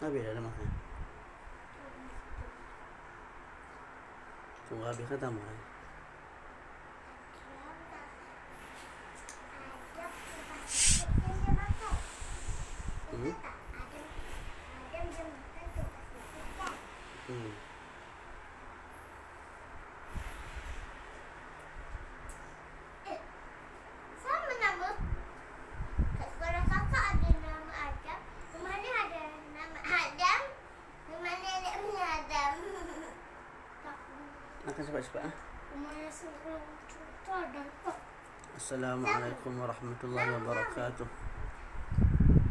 habis dah makan. Tunggu habis kan tambah lagi. Sama nama. Kat sekolah kakak ada nama Adam. Rumah ni ada nama Adam. Rumah nenek punya Adam. Makan cepat-cepat ah. Rumah yang sebelum cerita ada tak. Assalamualaikum warahmatullahi wabarakatuh.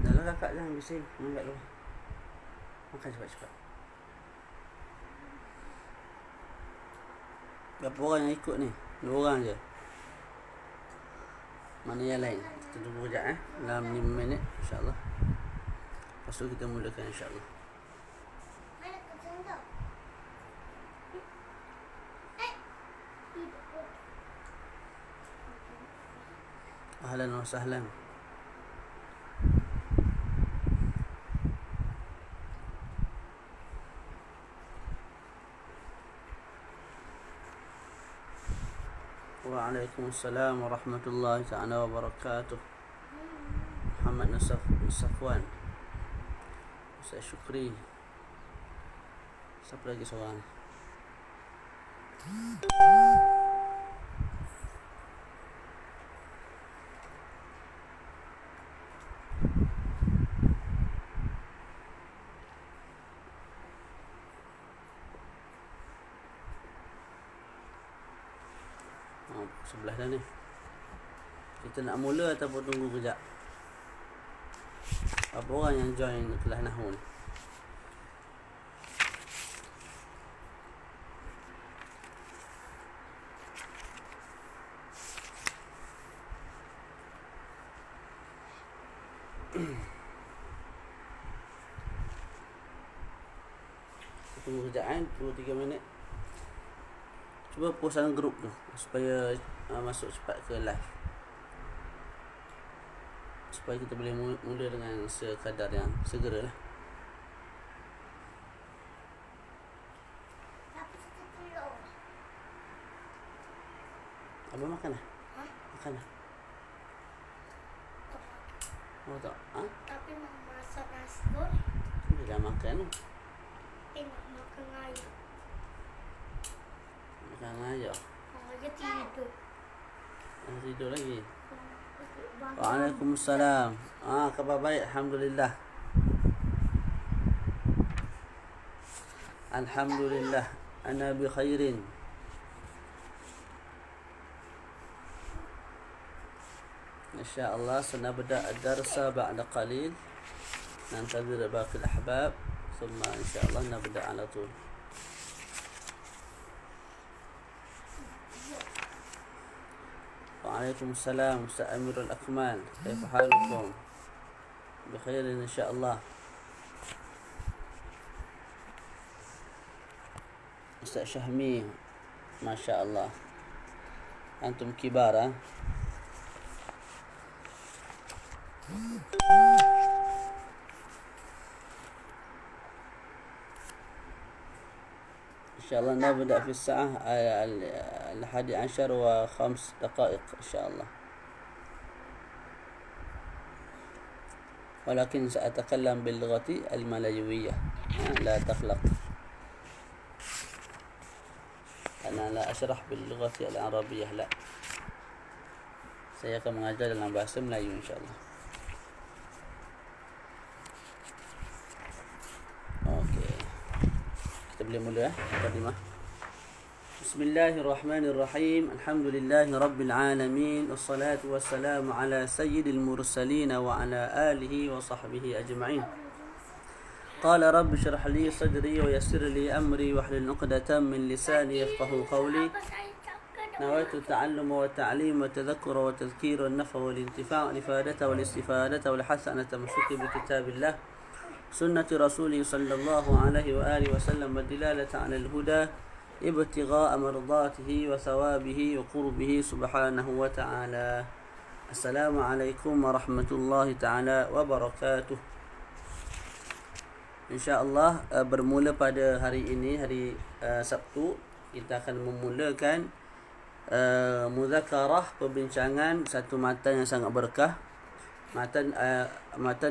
Dah lah kakak jangan bising. Angkat dulu. Makan cepat-cepat. Berapa orang yang ikut ni? 2 orang je. Mana yang lain? Kita tunggu sekejap dalam 5 minit insya-Allah. Lepas tu kita mulakan insya-Allah. Mana kucing tu? Ahlan wa sahlan. Waalaikumsalam warahmatullahi ta'ala wabarakatuh. Muhammad Safwan, Ustaz Syukri. Siapa lagi seorang? Sebelah dah ni. Kita nak mula ataupun tunggu kejap? Apa orang yang join kelas Nahwu ni? Tunggu kejap 2-3 minit. Cuba post dalam grup tu supaya masuk cepat ke live, supaya kita boleh mula dengan sekadar yang segera lah. Tapi kita telur. Abang makan lah? Ha? Makan lah? Mau tak? Ha? Tapi nak masak nasi goreng. Dia dah makan tu. Nak makan ayam. Makan aja. Dia tidur. Tidur lagi. Waalaikumsalam. Khabar baik, alhamdulillah. Alhamdulillah, ana bi khairin. Insyaallah sanabda ad-darsa ba'da qalil. Nantazir baqi al-ahbab, thumma insyaallah nabda ala طول. Waalaikumsalam Ustaz Amirul Akmal. Kaifa halukum? Bikhairin insya-Allah. Ustaz Syahmi, masya-Allah. Antum kibar ah. إن شاء الله نبدأ في الساعة 11:05 إن شاء الله، ولكن سأتكلم باللغة الملايوية، لا تقلق، أنا لا أشرح باللغة العربية، لا، saya akan mengajar dalam bahasa Melayu insya-Allah. Okey. Kita boleh mula mukadimah. Bismillahirrahmanirrahim. Alhamdulillahi rabbil alamin. Wassalatu wassalamu ala sayyidil mursalin wa ala alihi wa sahbihi ajma'in. Qala rabbi shrah li sadri wa yassir li amri wahlul 'uqdatam min lisani yafqahu qawli. نويت التعلم والتعليم والتذكر والتذكير والنفع والانتفاع والإفادة والاستفادة والحث على التمسك بكتاب الله سنة رسوله صلى الله عليه وآله وسلم والدلالة على الهدى ابتغاء مرضاته وثوابه وقربه سبحانه وتعالى. السلام عليكم ورحمة الله تعالى وبركاته. InsyaAllah bermula pada hari ini, hari Sabtu, kita akan memulakan muzakarah, perbincangan satu matan yang sangat berkah, matan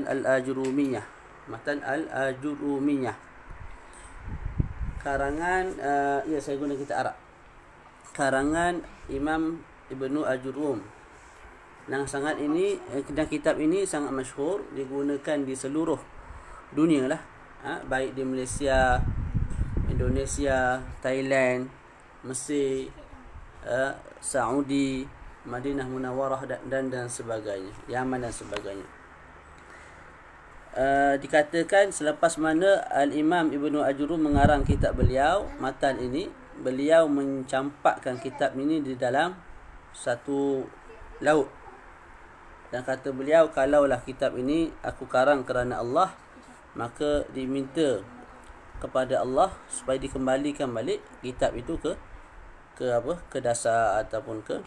Al-Ajurumiyah. Matan Al-Ajurumiyah karangan saya guna kitab Arab, karangan Imam Ibnu Ajurum. Dan kitab ini sangat masyhur, digunakan di seluruh dunia lah, baik di Malaysia, Indonesia, Thailand, Mesir, Saudi, Madinah Munawwarah dan sebagainya, Yaman dan sebagainya. Dikatakan selepas mana Al-Imam Ibnu Ajurum mengarang kitab beliau, matan ini, beliau mencampakkan kitab ini di dalam satu laut. Dan kata beliau, kalaulah kitab ini aku karang kerana Allah, maka diminta kepada Allah supaya dikembalikan balik kitab itu ke dasar ataupun ke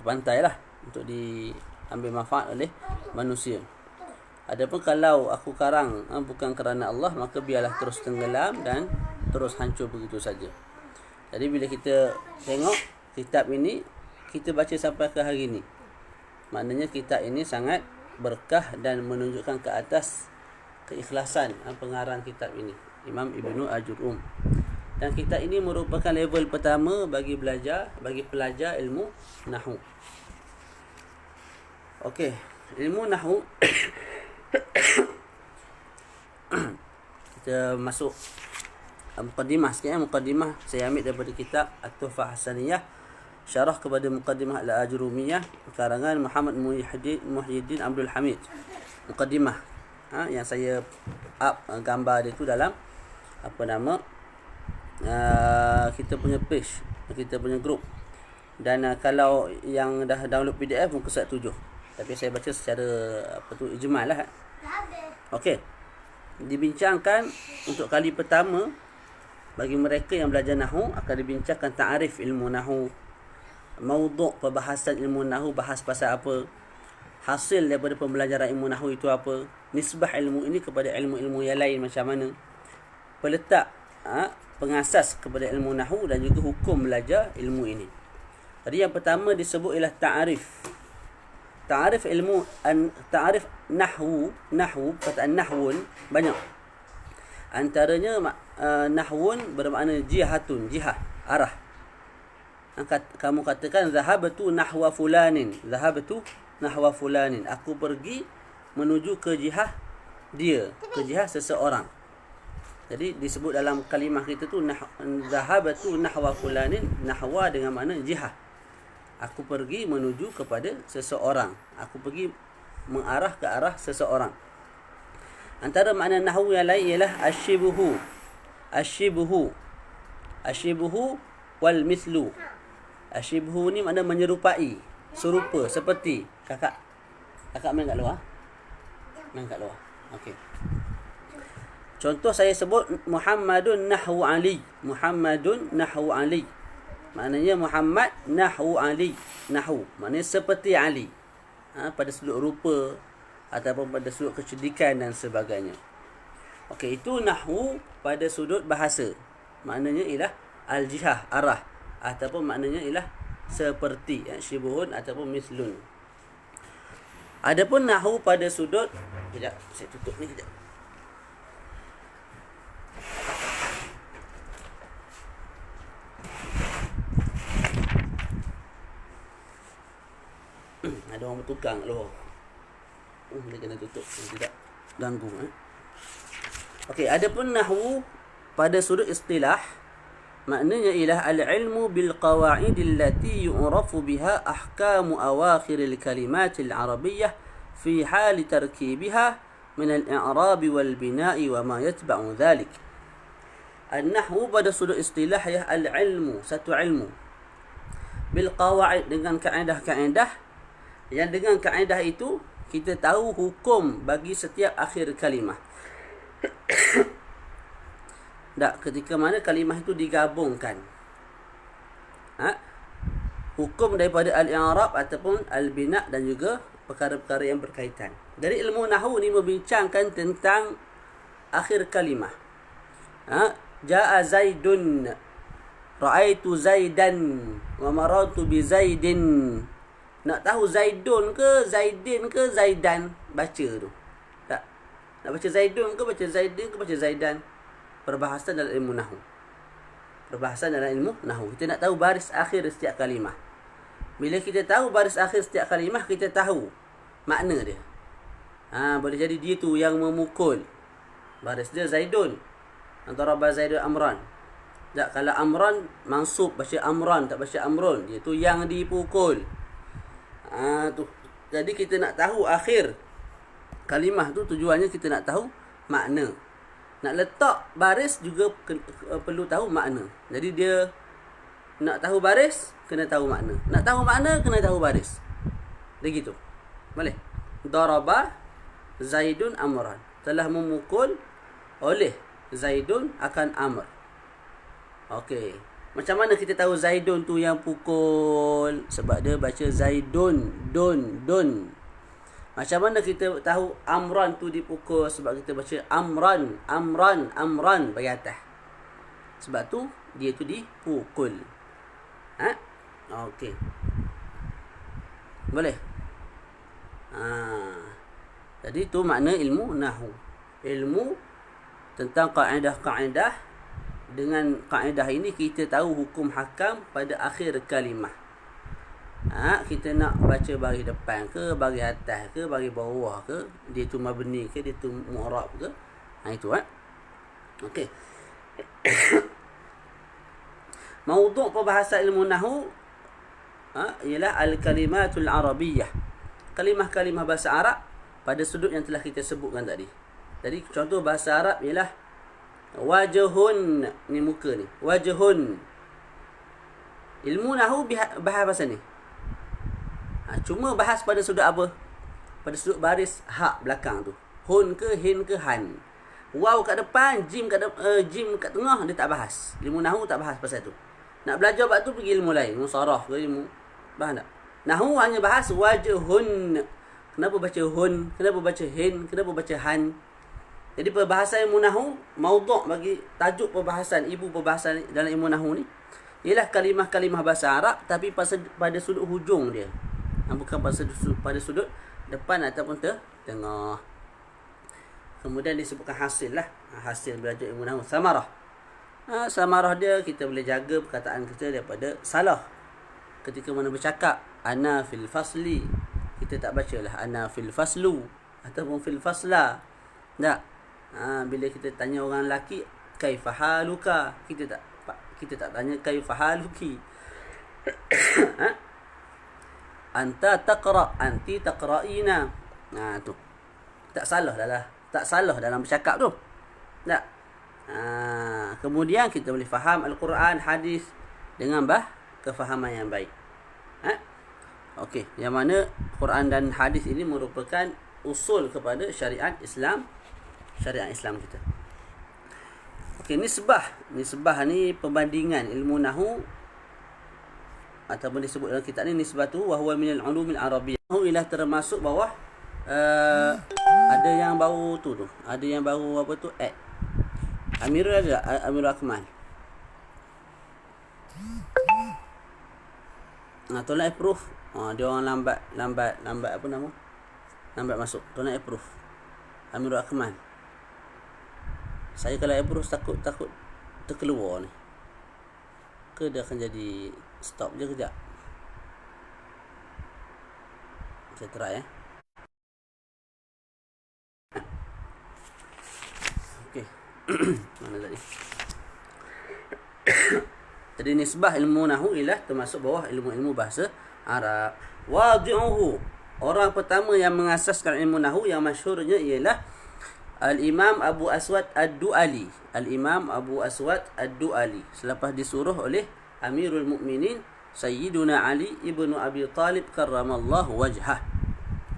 pantai lah, untuk diambil manfaat oleh manusia. Adapun kalau aku karang bukan kerana Allah, maka biarlah terus tenggelam dan terus hancur begitu saja. Jadi bila kita tengok kitab ini, kita baca sampai ke hari ini, maknanya kitab ini sangat berkah dan menunjukkan ke atas keikhlasan pengarang kitab ini, Imam Ibnu Ajurum. Dan kitab ini merupakan level pertama bagi pelajar ilmu Nahwu. Okey, ilmu Nahwu kita masuk muqaddimah sikit. Muqaddimah saya ambil daripada kitab At-Tuhfah Hasaniyah, syarah kepada Muqaddimah Al-Ajurumiyah, karangan Muhammad Muhyiddin Abdul Hamid. Muqaddimah yang saya gambar dia tu dalam kita punya page, kita punya group. Dan kalau yang dah download PDF muka surat 7, tapi saya baca secara ijmal lah. Okey, dibincangkan untuk kali pertama bagi mereka yang belajar Nahwu, akan dibincangkan ta'arif ilmu Nahwu, maudhu' perbahasan ilmu Nahwu, bahas pasal apa, hasil daripada pembelajaran ilmu Nahwu itu apa, nisbah ilmu ini kepada ilmu-ilmu yang lain macam mana, peletak pengasas kepada ilmu Nahwu, dan juga hukum belajar ilmu ini. Jadi yang pertama disebut ialah ta'arif. Ta'arif ilmu, ta'arif Nahwu, perkataan Nahwun banyak. Antaranya Nahwun bermakna jihatun, jihah, arah. Kamu katakan zahabtu nahwa fulanin, aku pergi menuju ke jihah dia, ke jihah seseorang. Jadi disebut dalam kalimah kita tu zahabtu nahwa fulanin, nahwa dengan makna jihah, aku pergi menuju kepada seseorang, aku pergi mengarah ke arah seseorang. Antara makna Nahwu yang lain ialah asyibhu wal mithlu. Asyibhu ni makna menyerupai, serupa, seperti. Kakak main kat luar? Main kat luar. Okey. Contoh saya sebut Muhammadun nahwu Ali. Maknanya Muhammad nahwu Ali. Nahwu maknanya seperti Ali. Pada sudut rupa ataupun pada sudut kecerdikan dan sebagainya. Okey, itu Nahwu pada sudut bahasa. Maknanya ialah al-jihah, arah, ataupun maknanya ialah seperti, syibhun ataupun mislun. Adapun Nahwu pada sudut, sekejap, saya tutup ni kejap. Ada orang bertukang kat luar. Dia kena tutup, tidak ganggu. Okey, adapun Nahwu pada sudut istilah, maknanya ialah al-ilmu bil qawaid allati yu'rafu biha ahkamu awakhir al-kalimat al-arabiyyah fi hal tarkibiha min al-i'rab wal bina'i wa ma yatba'u dhalik. An-nahwu pada sudut istilah ialah al-ilmu, satu ilmu, bil qawaid, dengan kaedah-kaedah, yang dengan kaedah itu kita tahu hukum bagi setiap akhir kalimah. Ketika mana kalimah itu digabungkan, hukum daripada al-i'rab ataupun al-bina' dan juga perkara-perkara yang berkaitan. Dari ilmu Nahwu ni membincangkan tentang akhir kalimah. Ja'a Zaidun, ra'aitu Zaidan, wa marartu bi Zaidin. Nak tahu Zaidun ke Zaidin ke Zaidan, baca tu. Tak. Nak baca Zaidun ke baca Zaidin ke baca Zaidan. Perbahasan dalam ilmu nahwu. Perbahasan dalam ilmu nahwu. Kita nak tahu baris akhir setiap kalimah. Bila kita tahu baris akhir setiap kalimah, kita tahu makna dia. Boleh jadi dia tu yang memukul. Baris dia Zaidun. Daraba Zaidun Amran. Tak, kalau Amran mansub baca Amran, tak baca Amrun. Dia tu yang dipukul. Tu. Jadi kita nak tahu akhir kalimah tu, tujuannya kita nak tahu makna. Nak letak baris juga perlu tahu makna. Jadi dia nak tahu baris, kena tahu makna. Nak tahu makna, kena tahu baris. Dia gitu. Boleh? Daraba Zaidun Amran. Telah memukul oleh Zaidun akan Amr. Okey. Macam mana kita tahu Zaidun tu yang pukul? Sebab dia baca Zaidun, dun. Macam mana kita tahu Amran tu dipukul? Sebab kita baca Amran bagi atas. Sebab tu dia tu dipukul. Okey. Boleh? Jadi tu makna ilmu nahwu. Ilmu tentang kaedah-kaedah. Dengan kaedah ini kita tahu hukum hakam pada akhir kalimah. Kita nak baca baris depan ke, baris atas ke, baris bawah ke, dia tu mabni ke, dia tu mu'rab ke. Itu okey. Maudhu' perbahasan ilmu nahwu ialah al-kalimatul arabiyyah. Kalimah-kalimah bahasa Arab pada sudut yang telah kita sebutkan tadi. Jadi contoh bahasa Arab ialah wajhun, ni muka ni, wajhun. Ilmu nahwu bahas pasal ni. Cuma bahas pada sudut apa? Pada sudut baris hak belakang tu. Hun ke, hin ke, han. Waw kat depan, jim kat tengah, dia tak bahas. Ilmu nahwu tak bahas pasal tu. Nak belajar bab tu pergi ilmu lain, ilmu saraf ke, ilmu faham tak? Nahwu hanya bahas wajhun. Kenapa baca hun? Kenapa baca hin? Kenapa baca han? Jadi perbahasan ilmu nahwu, maudhu' bagi tajuk perbahasan, ibu perbahasan dalam ilmu nahwu ni ialah kalimah-kalimah bahasa Arab tapi pada sudut hujung dia. Bukan pada sudut depan ataupun tengah. Kemudian disebutkan hasil lah. Hasil belajar ilmu nahwu, samarah. Samarah dia, kita boleh jaga perkataan kita daripada salah. Ketika mana bercakap, ana fil fasli, kita tak bacalah ana fil faslu ataupun fil fasla. Tak. Bila kita tanya orang lelaki, kaifa haluka, kita tak tanya kaifa haluki. Anta taqra, anti taqra'ina. Tu. Tak salah dalam bercakap tu. Tak. Kemudian kita boleh faham Al-Quran, hadis dengan kefahaman yang baik. Okey, yang mana Quran dan hadis ini merupakan usul kepada syariat Islam kita. Okey, nisbah ni perbandingan ilmu nahwu ataupun disebut dalam kitab ni nisbatu wa huwa minal ulumil arabiyyah. Nahwu ialah termasuk bawah ada yang baru tu. Ada yang baru apa tu? Amirul ada Amirul Akmal. Tolak approve. Dia orang lambat apa nama? Lambat masuk. Tolak approve. Amirul Akmal. Saya kalau approve takut terkeluar ni. Ke dia akan jadi stop je kejap. Saya try Okey. Mana tadi? Jadi nisbah ilmu nahwu ialah termasuk bawah ilmu-ilmu bahasa Arab. Wadi'uhu, orang pertama yang mengasaskan ilmu nahwu yang masyhurnya ialah Al-Imam Abu Aswad Ad-Du'ali. Al-Imam Abu Aswad Ad-Du'ali, selepas disuruh oleh Amirul Mukminin Sayyiduna Ali ibnu Abi Talib karramallahu wajhah.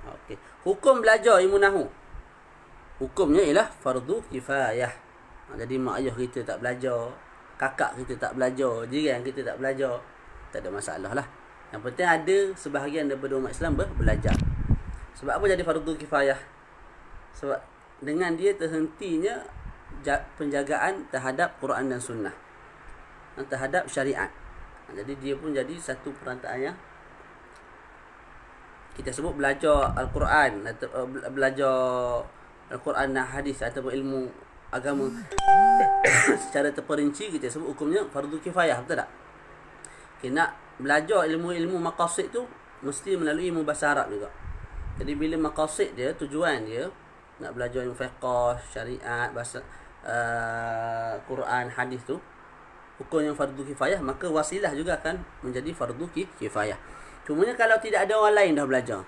Okey. Hukum belajar ilmu nahwu, hukumnya ialah fardu kifayah. Jadi mak ayah kita tak belajar, kakak kita tak belajar, jiran kita tak belajar, tak ada masalah lah. Yang penting ada sebahagian daripada umat Islam belajar. Sebab apa jadi fardu kifayah? Sebab dengan dia terhentinya penjagaan terhadap Quran dan Sunnah, terhadap syariat. Jadi dia pun jadi satu perantaraan yang kita sebut belajar Al-Quran atau belajar Al-Quran dan hadis ataupun ilmu agama secara terperinci, kita sebut hukumnya fardu kifayah, betul tak? Okay, nak belajar ilmu-ilmu maqasid tu mesti melalui ilmu bahasa Arab juga. Jadi bila maqasid dia, tujuan dia nak belajar ilmu fiqh, syariat, bahasa Quran, hadis tu, hukum yang fardu kifayah, maka wasilah juga akan menjadi fardu kifayah. Cumanya kalau tidak ada orang lain dah belajar,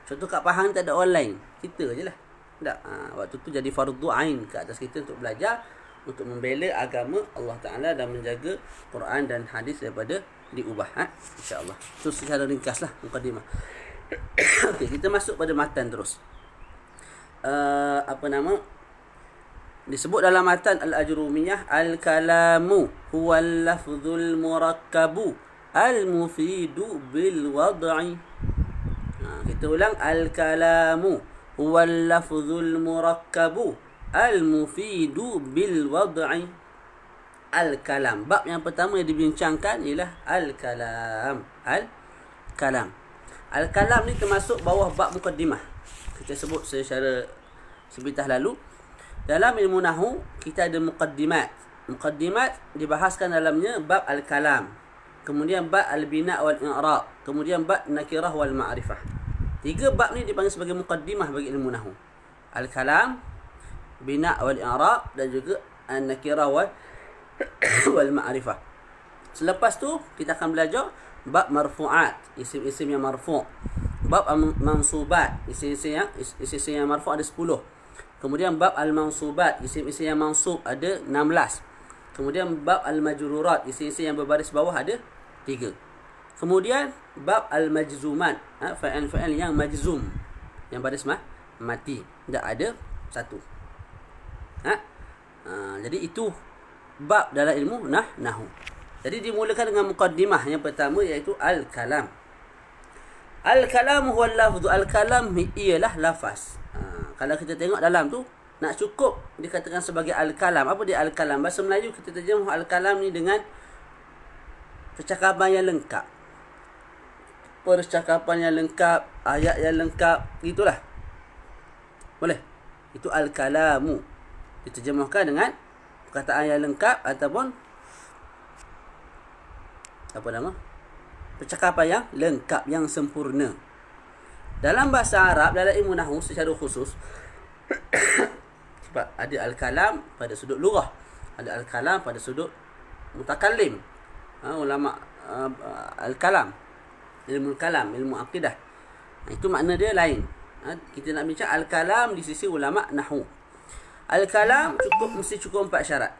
contoh kat Pahang tak ada orang lain, kita je lah. Tak, waktu tu jadi fardu ain ke atas kita untuk belajar, untuk membela agama Allah Ta'ala dan menjaga Quran dan hadis daripada diubah. InsyaAllah. Itu secara ringkas lah mukadimah. Okay, kita masuk pada matan terus. Disebut dalam matan Al-Ajrumiyah, al-kalamu huwal lafzul murakkabu al-mufidu bil wad'i. Kita ulang, al-kalamu huwal lafzul murakkabu al-mufidu bil wad'i. Al-kalam, bab yang pertama yang dibincangkan ialah al-kalam. Al-kalam. Al-kalam ni termasuk bawah bab mukaddimah. Kita sebut secara sebentar lalu. Dalam ilmu nahwu kita ada muqaddimat. Muqaddimat dibahaskan dalamnya bab al-kalam, kemudian bab al-bina' wal i'rab, kemudian bab nakirah wal ma'rifah. 3 bab ni dipanggil sebagai muqaddimah bagi ilmu nahwu. Al-kalam, bina' wal i'rab dan juga an-nakirah wal ma'rifah. Selepas tu kita akan belajar bab marfu'at, isim-isim yang marfu'. Bab mansubat, isim-isim yang marfu' ada 10. Kemudian bab al-mansubat, isim-isim yang mansub ada 16. Kemudian bab al-majrurat, isim-isim yang berbaris bawah ada 3. Kemudian bab al-majzumat, fa'il yang majzum, yang baris mati, tak ada 1. Jadi itu bab dalam ilmu nahwu. Jadi dimulakan dengan muqaddimah yang pertama, iaitu al-kalam. Al-kalam huwa al-lafzu. Al-kalam ialah lafaz. Kalau kita tengok dalam tu, nak cukup dikatakan sebagai al-kalam. Apa dia al-kalam? Bahasa Melayu kita terjemah al-kalam ni dengan percakapan yang lengkap. Percakapan yang lengkap, ayat yang lengkap, itulah. Boleh? Itu al-kalamu. Diterjemahkan dengan perkataan yang lengkap ataupun percakapan yang lengkap, yang sempurna. Dalam bahasa Arab, dalam ilmu nahwu secara khusus, sebab ada al-kalam pada sudut lughah, ada al-kalam pada sudut mutakallim. Ulama al-kalam, ilmu kalam, ilmu akidah, itu makna dia lain. Kita nak bincang al-kalam di sisi ulama nahwu. Al-kalam mesti cukup 4 syarat.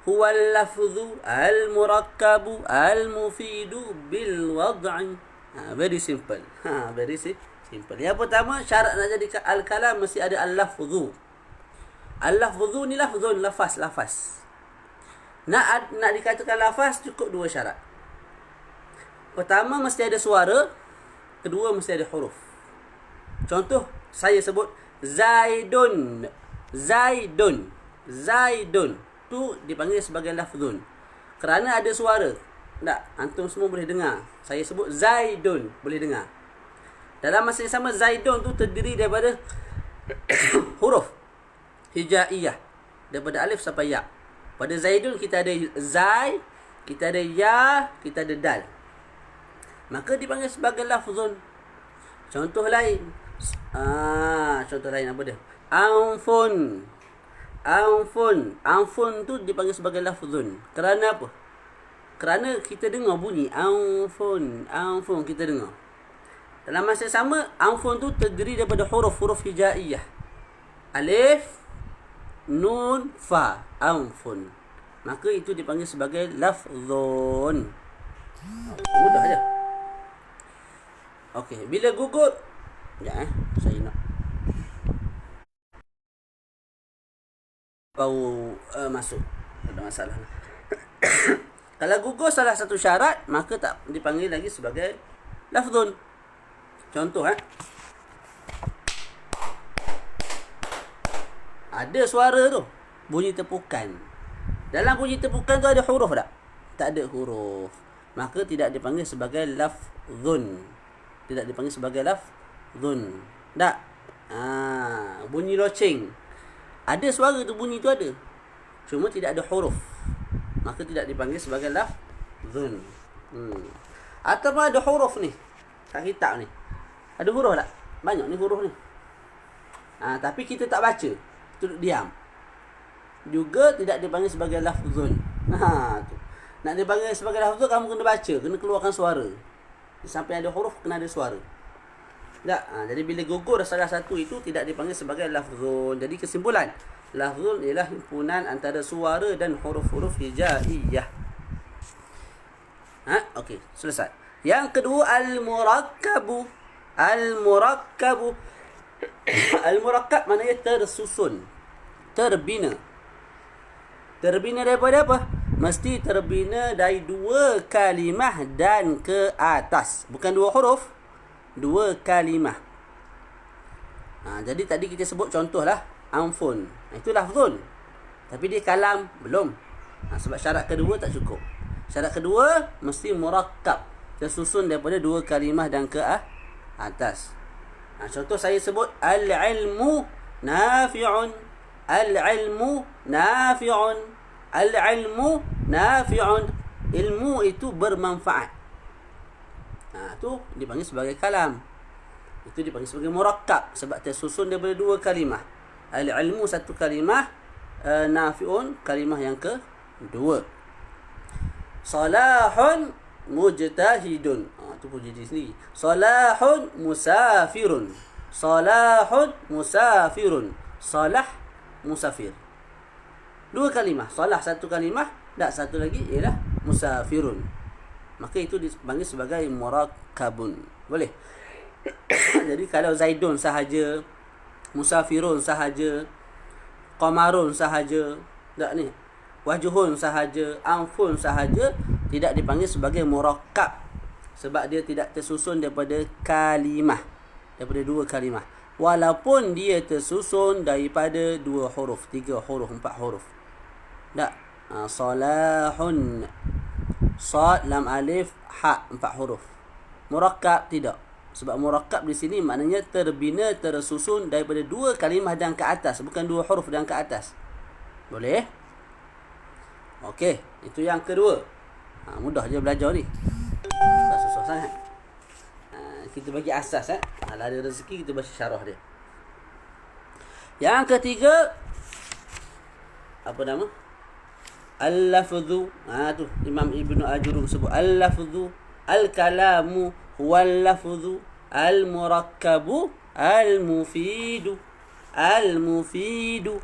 Huwal lafzu al-murakkabu al-mufidu bil wad'i. Very simple. Very simple. Yang pertama, syarat nak jadi al-kalam mesti ada al-lafzu. Al-lafzu ni lafzun, lafaz. Nak dikatakan lafaz cukup 2 syarat. Pertama, mesti ada suara. Kedua, mesti ada huruf. Contoh, saya sebut Zaidun. Tu dipanggil sebagai lafzun kerana ada suara. Tak, antum semua boleh dengar. Saya sebut Zaidun, boleh dengar. Dalam masa yang sama, Zaidun tu terdiri daripada huruf hijaiyah, daripada alif sampai ya. Pada Zaidun kita ada Zai, kita ada Ya, kita ada Dal. Maka dipanggil sebagai lafzun. Contoh lain. Contoh lain apa dia? Anfun tu dipanggil sebagai lafzun. Kerana apa? Kerana kita dengar bunyi anfun, kita dengar. Dalam masa yang sama, anfun tu terdiri daripada huruf hijaiyah. Alif, nun, fa, anfun. Maka itu dipanggil sebagai lafzun. Mudah je. Okey, bila gugur, saya nak baru masuk. Ada masalah. Kalau gugur salah satu syarat, maka tak dipanggil lagi sebagai lafzun. Contoh Ada suara tu, bunyi tepukan. Dalam bunyi tepukan tu ada huruf tak? Tak ada huruf. Maka tidak dipanggil sebagai lafzun. Tidak dipanggil sebagai lafzun. Tak? Bunyi loceng. Ada suara tu, bunyi tu ada. Cuma tidak ada huruf. Maka tidak dipanggil sebagai lafzun. Ataupun ada huruf ni. Kat kitab ni. Ada huruf tak? Banyak ni huruf ni. Tapi kita tak baca. Kita diam. Juga tidak dipanggil sebagai lafzun. Tu. Nak dipanggil sebagai lafzun, kamu kena baca. Kena keluarkan suara. Sampai ada huruf, kena ada suara. Tak? Jadi bila gugur salah satu itu, tidak dipanggil sebagai lafzun. Jadi kesimpulan, lafzun ialah himpunan antara suara dan huruf-huruf hijaiyah. Okey, selesai. Yang kedua, al-murakkabu. Al-murakkabu. Al-murakkab maknanya tersusun, terbina. Terbina daripada apa? Mesti terbina dari 2 kalimah dan ke atas. Bukan 2 huruf, 2 kalimah. Jadi tadi kita sebut contohlah anfun. Itu lafzun. Tapi dia kalam belum. Sebab syarat kedua tak cukup. Syarat kedua mesti murakkab, tersusun daripada 2 kalimah dan ke atas. Contoh saya sebut al-ilmu nafi'un. Al-ilmu nafi'un. Al-ilmu nafi'un. Ilmu itu bermanfaat. Tu dipanggil sebagai kalam. Itu dipanggil sebagai murakkab sebab tersusun daripada 2 kalimah. Al-ilmu satu kalimah, nafi'un kalimah yang kedua. Salahun mujtahidun. Tu pun jadi sendiri. Salahun musafirun. Salahun musafirun. Salah musafir. 2 kalimah. Salah satu kalimah, tak satu lagi ialah musafirun. Maka itu dipanggil sebagai murakkabun. Boleh? Jadi kalau Zaidun sahaja, musafirun sahaja, qamarun sahaja, tak ni, wajhun sahaja, anfun sahaja, tidak dipanggil sebagai murakkab sebab dia tidak tersusun daripada kalimah, daripada 2 kalimah. Walaupun dia tersusun daripada 2 huruf, 3 huruf, 4 huruf. Tak? Salahun, sad, lam, alif, ha, 4 huruf. Murakkab tidak. Sebab murakkab di sini maknanya terbina, tersusun daripada 2 kalimah dan ke atas, bukan 2 huruf dan ke atas. Boleh? Okey, itu yang kedua. Mudah je belajar ni. Tak susah sangat. Kita bagi asas. Kalau ada rezeki kita baca syarah dia. Yang ketiga, apa nama? Al-lafzu. Tu Imam Ibnu Ajurrum sebut al-lafzu, al-kalamu huwal lafzu, al-murakkabu, al-mufidu. Al-mufidu.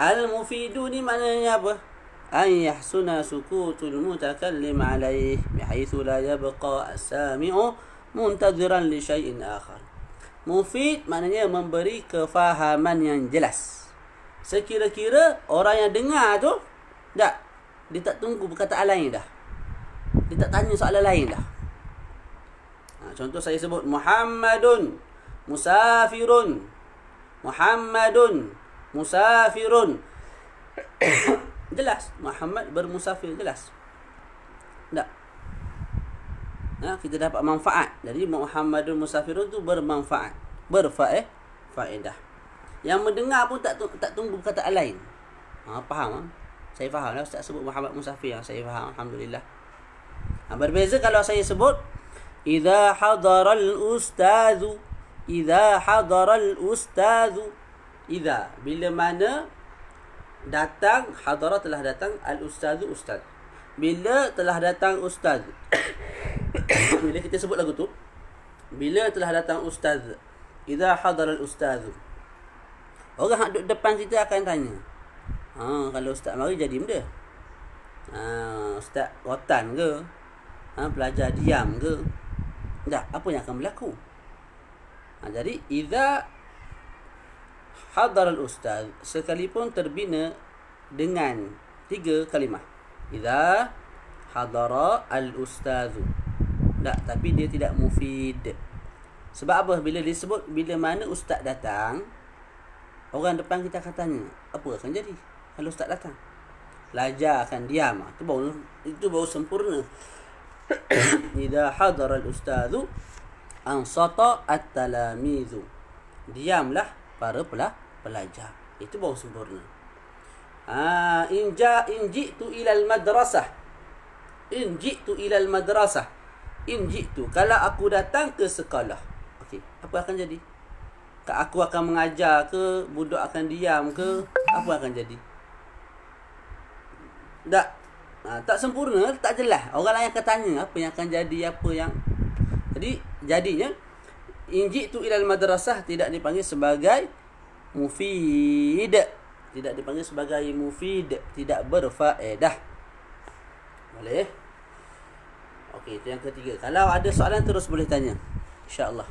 Al-mufidu ni maknanya apa? أن يحسن سكوت المتكلم عليه بحيث لا يبقى السامع منتظرا لشيء آخر. Mufid maknanya memberi kefahaman yang jelas. Sekira-kira orang yang dengar tu, tak, dia tak tunggu perkataan lain dah. Dia tak tanya soalan lain dah. Contoh saya sebut Muhammadun musafirun. Muhammadun musafirun. Jelas, Muhammad bermusafir, jelas. Tak? Kita dapat manfaat. Jadi Muhammadun musafirun tu bermanfaat, faedah. Yang mendengar pun tak tunggu perkataan lain. Faham? Saya faham lah Ustaz sebut Muhammad musafir. Saya faham, alhamdulillah. Berbeza kalau saya sebut idza hadaral ustazu. Idza hadaral ustazu. Idza, bila mana datang, hadara telah datang, al-ustazu ustaz. Bila telah datang ustaz. Bila kita sebut lagu tu, bila telah datang ustaz, idza hadara al-ustazu, orang duduk depan kita akan tanya, kalau ustaz mari jadi benda, ustaz rotan ke, pelajar diam ke, tak, apa yang akan berlaku? Jadi idza hadar al-ustaz sekalipun terbina dengan 3 kalimah. Idza hadara al-ustaz. Tak, tapi dia tidak mufid. Sebab apa? Bila disebut bila mana ustaz datang, orang depan kita akan tanya, apa akan jadi kalau ustaz datang? Pelajar akan diam. Itu baru sempurna. Idza hadara al-ustadzu ansata at-talamizu. Diamlah para pelajar. Itu baru sempurna. In ji'tu ila al-madrasah. In ji'tu ila al-madrasah. In ji'tu, kalau aku datang ke sekolah. Okey, apa akan jadi? Aku akan mengajar ke, budak akan diam ke, apa akan jadi? Tak sempurna, tak jelas. Orang lain akan tanya apa yang akan jadi, apa yang. Jadi jadinya in ji'tu ila al-madrasah tidak dipanggil sebagai mufid. Tidak dipanggil sebagai mufid, tidak berfaedah. Boleh? Okey, itu yang ketiga. Kalau ada soalan terus boleh tanya. Insya-Allah.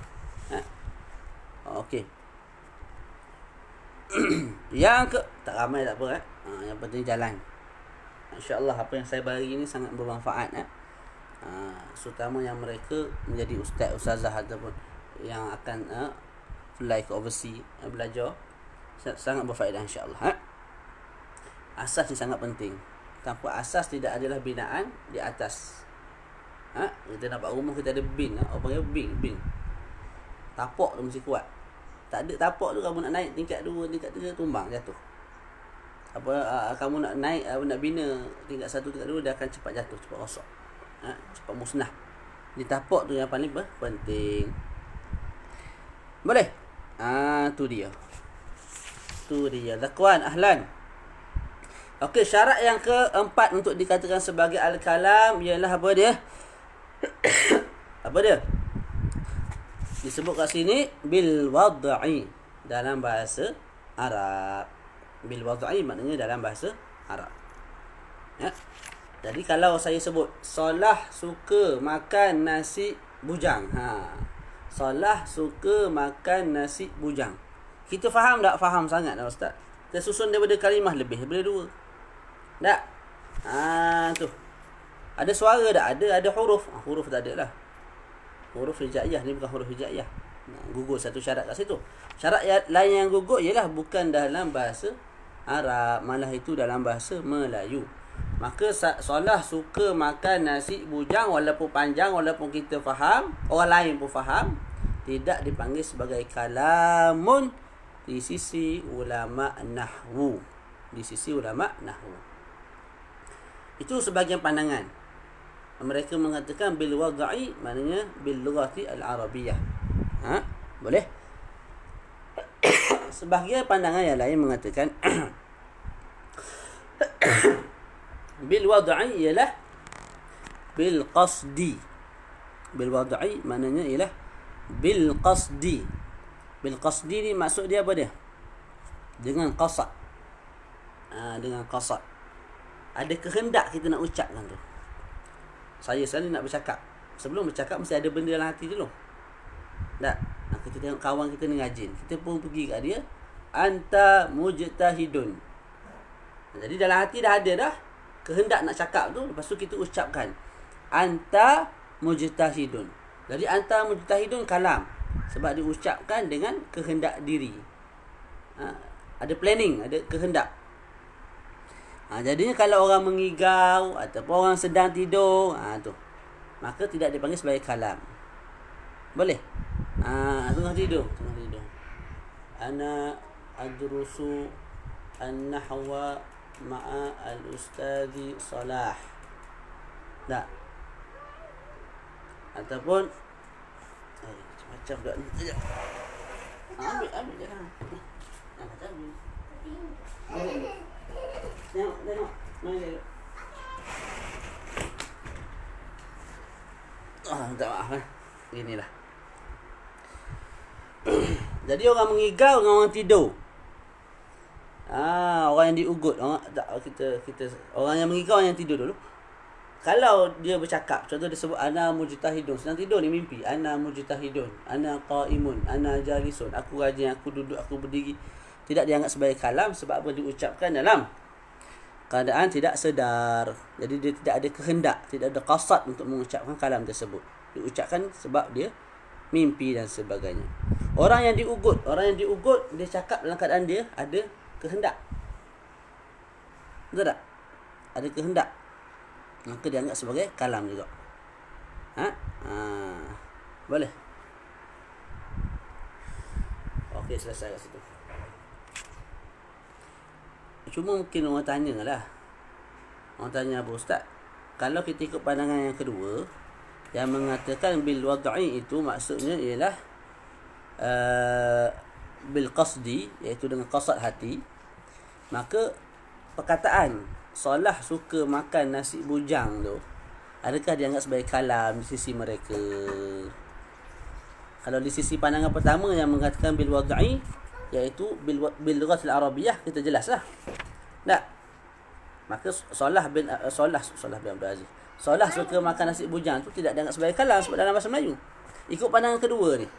Okey. Tak ramai tak apa yang penting jalan. Insya-Allah apa yang saya bagi ini sangat bermanfaat terutama yang mereka menjadi ustazah ataupun yang akan fly ke overseas belajar, sangat berfaedah insya-Allah. Asas ni sangat penting. Tanpa asas tidak adalah binaan di atas. Kita nampak rumah kita ada bin, orang panggil bin. Tapak tu mesti kuat. Tak ada tapak tu, kamu nak naik tingkat 2, tingkat 3 tumbang, jatuh. Kamu nak naik, nak bina tingkat 1, tingkat 2, dia akan cepat jatuh, cepat rosak. Cepat musnah. Di tapak tu yang paling penting. Boleh? Tu dia. Zakwan, ahlan. Okey, syarat yang keempat untuk dikatakan sebagai al-kalam ialah apa dia? Apa dia? Disebut kat sini bil wad'i dalam bahasa Arab. Bil wad'i maknanya dalam bahasa Arab. Jadi kalau saya sebut Solah suka makan nasi bujang. Solah suka makan nasi bujang. Kita faham tak? Faham sangat dah ustaz. Kita susun daripada kalimah lebih daripada 2. Tak? Tu. Ada suara tak? Ada huruf. Huruf tak ada lah. Huruf hijaiyah ni bukan huruf hijaiyah. Gugur satu syarat kat situ. Syarat lain yang gugur ialah bukan dalam bahasa Arab, malah itu dalam bahasa Melayu. Maka Solah suka makan nasi bujang walaupun panjang, walaupun kita faham, orang lain pun faham, tidak dipanggil sebagai kalamun di sisi ulama nahwu. Di sisi ulama nahwu. Itu sebahagian pandangan. Mereka mengatakan bil wad'i maknanya bil lughati al-arabiyyah. Boleh? Sebahagian pandangan yang lain mengatakan bil wad'i ialah bil qasdi. Bil wad'i maknanya ialah bil qasdi. Bil qasdi ni maksud dia apa dia? Dengan qasad. Dengan qasad. Ada kehendak kita nak ucapkan tu. Saya selalu nak bercakap. Sebelum bercakap mesti ada benda dalam hati dulu. Tak? Kita tengok kawan kita ni rajin. Kita pun pergi kat dia. Anta mujtahidun. Jadi dalam hati dah ada dah kehendak nak cakap tu. Lepas tu kita ucapkan anta mujtahidun. Jadi anta mujtahidun kalam. Sebab diucapkan dengan kehendak diri. Ada planning, ada kehendak. Jadinya kalau orang mengigau ataupun orang sedang tidur, tu, maka tidak dipanggil sebagai kalam. Boleh? Tengah tidur. Ana adrusu an-nahwa ma'a al-ustadzi Salah. Tak? Ataupun macam kat ni. Sekejap. Ambil je lah. Tengok. Mari. Minta maaf Inilah. Jadi orang mengigau dengan orang tidur. Orang yang diugut, orang yang mengigau yang tidur dulu. Kalau dia bercakap, contoh dia sebut ana mujtahidun, sedang tidur ni mimpi, ana mujtahidun, ana qaimun, ana jalisun, aku rajin, aku duduk, aku berdiri. Tidak dianggap sebagai kalam sebab apa diucapkan dalam keadaan tidak sedar. Jadi dia tidak ada kehendak, tidak ada qasad untuk mengucapkan kalam tersebut. Diucapkan sebab dia mimpi dan sebagainya. Orang yang diugut dia cakap dalam keadaan dia ada kehendak. Betul tak? Ada kehendak. Maka dia anggap sebagai kalam juga. Boleh? Okey, selesai kat situ. Cuma mungkin orang tanya lah. Orang tanya, apa Ustaz? Kalau kita ikut pandangan yang kedua, yang mengatakan bil wad'i itu maksudnya ialah bil qasdi, iaitu dengan qasad hati, maka perkataan Salah suka makan nasi bujang tu, adakah dianggap sebagai kalam di sisi mereka? Kalau di sisi pandangan pertama yang mengatakan bil wad'i, iaitu bil lughatil arabiyyah, kita jelaslah. Tak? Maka Salah bin Abdul Aziz, Salah suka makan nasi bujang tu tidak dianggap sebagai kalam sebab dalam bahasa Melayu. Ikut pandangan kedua ni,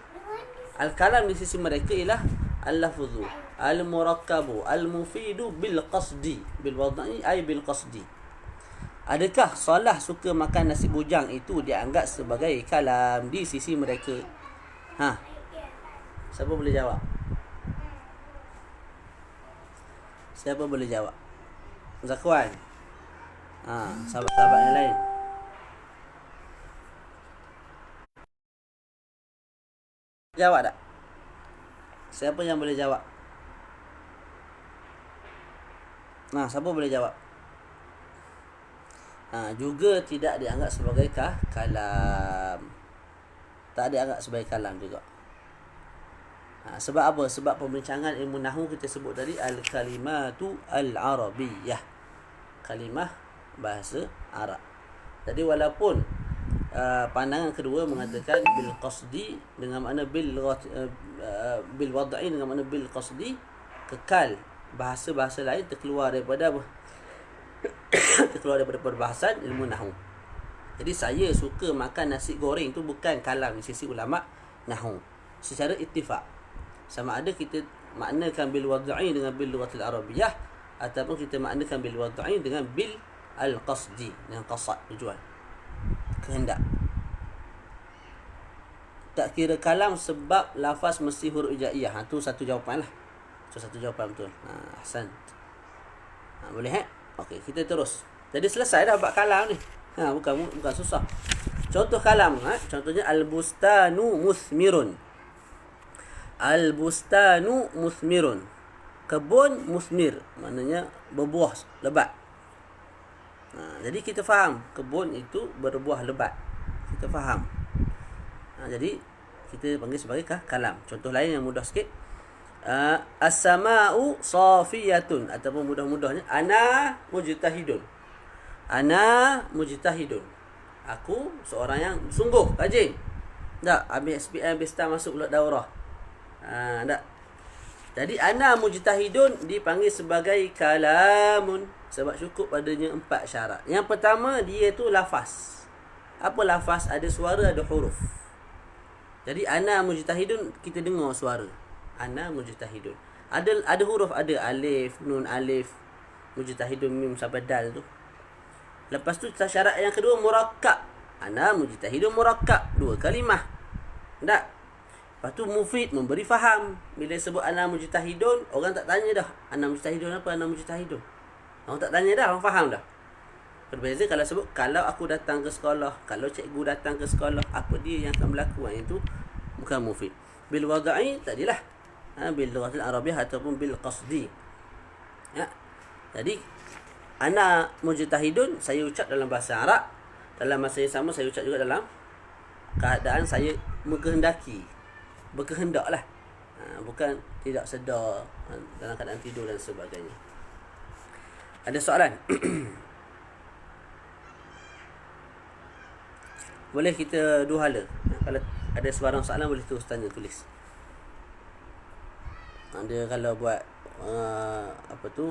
al-kalam di sisi mereka ialah al-lafzu al-murakkabu al-mufidu bil qasdi, bil wad'i ay bil qasdi. Adakah Salah suka makan nasi bujang itu dianggap sebagai kalam di sisi mereka? Siapa boleh jawab? Siapa boleh jawab? Zakwan. Sahabat-sahabat yang lain. Jawab tak? Siapa yang boleh jawab? Siapa boleh jawab? Juga tidak dianggap sebagai kalam. Tak dianggap sebagai kalam juga. Sebab apa? Sebab pembincangan ilmu nahwu kita sebut tadi al-kalimatu al-arabiyyah, kalimah bahasa Arab. Jadi walaupun pandangan kedua mengatakan bil qasdi dengan makna bil wad'i dengan makna bil qasdi, kekal bahasa-bahasa lain terkeluar daripada perbahasan ilmu nahwu. Jadi saya suka makan nasi goreng tu bukan kalam di sisi ulama nahwu secara ittifaq. Sama ada kita maknakan bil wad'i dengan bil lughatil arabiyyah, ataupun kita maknakan bil wad'i dengan bil al-qasdi, dengan qasad, tujuan, kehendak. Tak kira kalam sebab lafaz mesti huruf hijaiyah. Tu satu jawapan lah. Satu jawapan betul. Ahsan. Boleh Okey, kita terus. Jadi selesai dah bab kalam ni. Bukan susah. Contoh kalam, contohnya al-bustanu musmirun. Al-bustanu musmirun. Kebun musmir, maknanya berbuah lebat. Jadi kita faham kebun itu berbuah lebat. Kita faham. Jadi kita panggil sebagai kalam. Contoh lain yang mudah sikit, as-sama'u safiyatun, ataupun mudah-mudahnya ana mujtahidun. Ana mujtahidun. Aku seorang yang sungguh rajin. Tak habis SPM besta masuk pula daurah. Tak. Jadi ana mujtahidun dipanggil sebagai kalamun sebab cukup padanya 4 syarat. Yang pertama, dia tu lafaz. Apa lafaz? Ada suara, ada huruf. Jadi ana mujtahidun, kita dengar suara. Ana mujtahidun. Ada huruf, ada alif, nun, alif, mujtahidun, mim sampai dal tu. Lepas tu syarat yang kedua murakkab. Ana mujtahidun murakkab, 2 kalimah. Tak? Lepas tu mufid, memberi faham. Bila sebut ana mujtahidun, orang tak tanya dah ana mujtahidun apa, ana mujtahidun. Orang tak tanya dah, orang faham dah. Berbeza kalau sebut kalau aku datang ke sekolah, kalau cikgu datang ke sekolah, apa dia yang akan berlaku, itu bukan mufid. Bil wad'i tadilah bil lughatil arabiyyah ataupun bil qasdi. Jadi ana mujtahidun saya ucap dalam bahasa Arab, dalam masa yang sama saya ucap juga dalam keadaan saya mengkehendaki, berkehendaklah, bukan tidak sedar, dalam keadaan tidur dan sebagainya. Ada soalan? Boleh kita dua hala. Kalau ada sebarang soalan boleh terus tanya, tulis. Dia kalau buat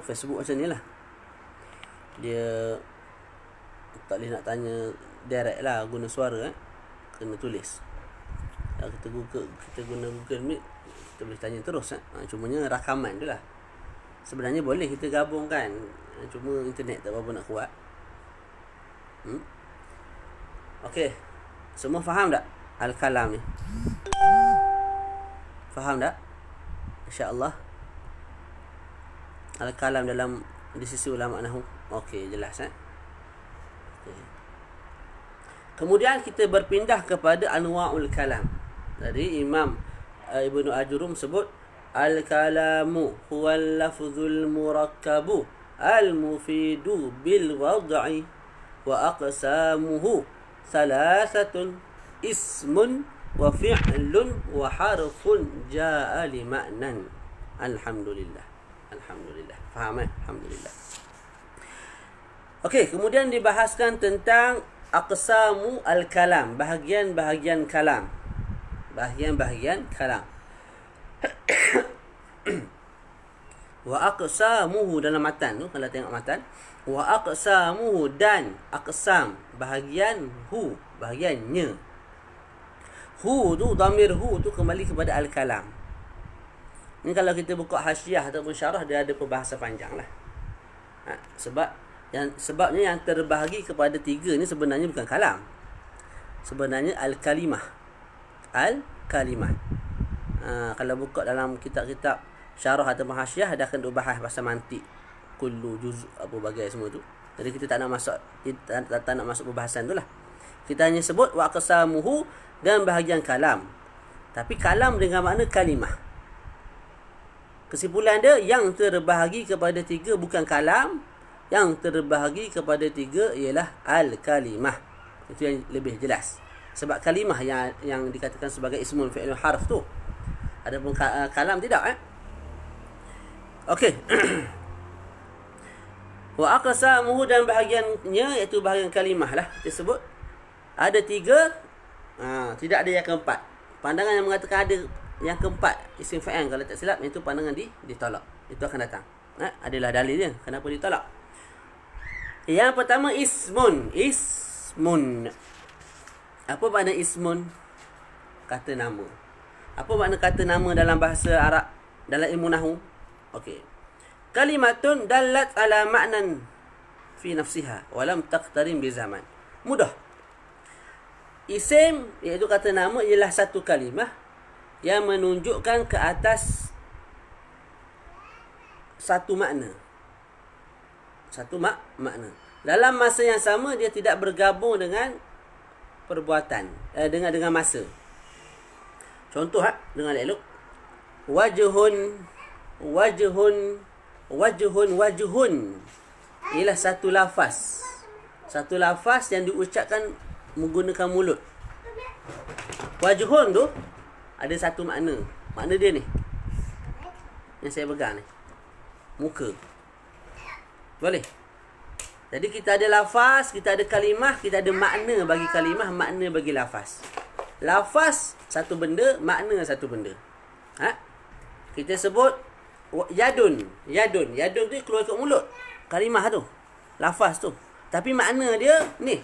Facebook macam ni lah, dia tak boleh nak tanya direct lah, guna suara, kena tulis. Kalau kita guna Google Meet, kita boleh tanya terus. Cumanya rakaman tu lah. Sebenarnya boleh kita gabungkan, cuma internet tak berapa nak kuat. Okey, semua faham tak al-kalam ni? Faham tak? InsyaAllah. Al-kalam dalam di sisi ulama nahwu. Okey, jelas Okay. Kemudian kita berpindah kepada anwa'ul kalam. Jadi Imam Ibnu Ajurum sebut al-kalamu huwal lafzul murakkabu al-mufidu bil wad'i wa aqsamuhu thalathatun ismun wa fi'lun wa harfun jaa'a li ma'nan. Alhamdulillah. Faham Alhamdulillah. Okey, kemudian dibahaskan tentang aqsamu al-kalam, bahagian-bahagian kalam. Bahagian-bahagian kalam. Wa aqsamuhu dalam matan tu, kalau tengok matan, wa aqsamuhu dan aqsam, bahagian hu, bahagiannya. Hu tu, dhamir hu tu kembali kepada al-kalam. Ni kalau kita buka hasyiah ataupun syarah, dia ada perbahasan panjang lah. Sebabnya yang terbahagi kepada tiga ni sebenarnya bukan kalam. Sebenarnya al-kalimah. Kalau buka dalam kitab-kitab syarah ataupun hasyiah, dia akan dibahas pasal mantik, kullu, juz, apa bagai semua tu. Jadi kita tak nak masuk perbahasan tu lah. Kita hanya sebut wa aqsamuhu dan bahagian kalam. Tapi kalam dengan makna kalimah. Kesimpulan dia, yang terbahagi kepada tiga bukan kalam, yang terbahagi kepada tiga ialah al-kalimah. Itu yang lebih jelas. Sebab kalimah yang dikatakan sebagai ismun fi'il harf tu. Adapun kalam tidak. Okey. Wa aqsamuhu dan bahagiannya, iaitu bahagian kalimah lah kita sebut. Ada tiga, tidak ada yang keempat. Pandangan yang mengatakan ada yang keempat, isim fa'il, kalau tak silap, itu pandangan ditolak. Itu akan datang. Adalah dalil dia kenapa ditolak. Yang pertama, ismun. Apa makna ismun? Kata nama. Apa makna kata nama dalam bahasa Arab, dalam ilmu nahwu? Okey. Kalimatun dallat ala ma'nan fi nafsiha wa lam taqtarin bi zaman. Mudah. Isim, iaitu kata nama, ialah satu kalimah yang menunjukkan ke atas satu makna. Makna. Dalam masa yang sama, dia tidak bergabung dengan perbuatan, dengan masa. Contoh, dengan elok. Wajhun ialah satu lafaz. Satu lafaz yang diucapkan menggunakan mulut. Wajhun tu ada satu makna. Makna dia ni, yang saya pegang ni, muka. Boleh? Jadi kita ada lafaz, kita ada kalimah, kita ada makna bagi kalimah, makna bagi lafaz. Lafaz satu benda, makna satu benda. Kita sebut yadun tu keluar kat mulut, kalimah tu, lafaz tu. Tapi makna dia ni,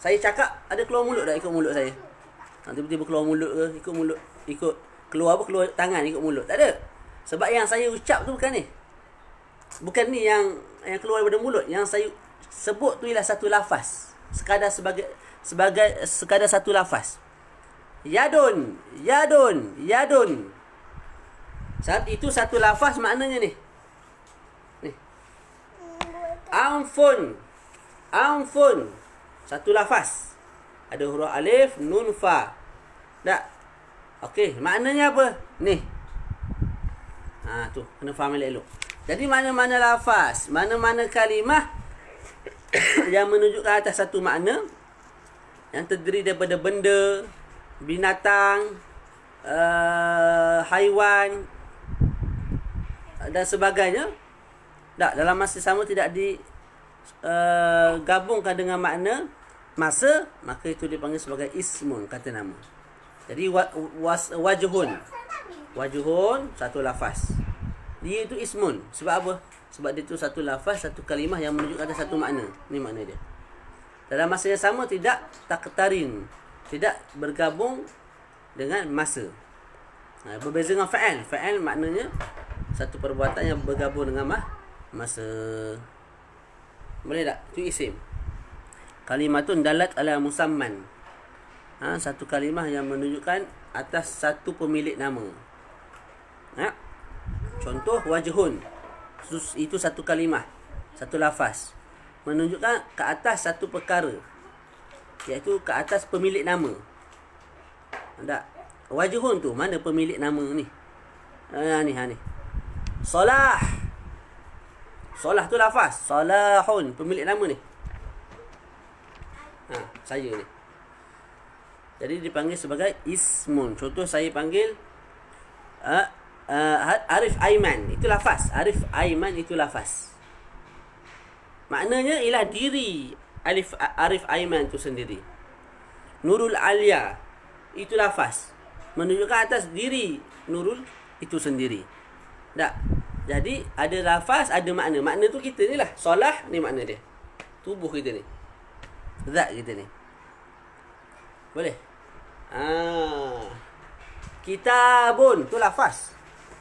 saya cakap ada keluar mulut tak ikut mulut saya? Tiba-tiba keluar mulut ke, ikut keluar tangan ikut mulut? Tak ada. Sebab yang saya ucap tu bukan ni. Bukan ni yang keluar daripada mulut. Yang saya sebut tu ialah satu lafaz. Sekadar satu lafaz. Yadun. Saat itu satu lafaz, maknanya ni. Anfun. Satu lafaz. Ada huruf alif, nun, fa. Tak? Okey, maknanya apa? Ni. Tu, kena faham elok. Jadi mana-mana lafaz, mana-mana kalimah yang menunjukkan atas satu makna, yang terdiri daripada benda, binatang, haiwan dan sebagainya, tak, dalam masa sama tidak digabungkan dengan makna masa, maka itu dipanggil sebagai ismun, kata nama. Jadi wajhun satu lafaz, dia itu ismun. Sebab apa? Sebab dia itu satu lafaz, satu kalimah yang menunjukkan ada satu makna. Ni makna dia. Dalam masa yang sama, tidak taqtarin, tidak bergabung dengan masa. Berbeza dengan fa'al. Fa'al maknanya satu perbuatan yang bergabung dengan masa. Boleh tak? Itu isim. Kalimatun dalat ala musamman. Satu kalimah yang menunjukkan atas satu pemilik nama. Ha? Contoh wajhun. Itu satu kalimah, satu lafaz. Menunjukkan ke atas satu perkara, iaitu ke atas pemilik nama. Tak? Wajhun tu mana pemilik nama ni? Ni. Salah. Salah tu lafaz. Salahun pemilik nama ni. Saya ni. Jadi dipanggil sebagai ismun. Contoh saya panggil Arif Aiman. Itu lafaz. Arif Aiman itu lafaz. Maknanya ialah diri Arif Aiman itu sendiri. Nurul Alia itu lafaz. Menunjukkan atas diri Nurul itu sendiri. Tak? Jadi ada lafaz, ada makna. Makna tu kita ni lah. Salah ni makna dia. Tubuh kita ni. Zat kita ni. Boleh? Kitabun tu lafaz.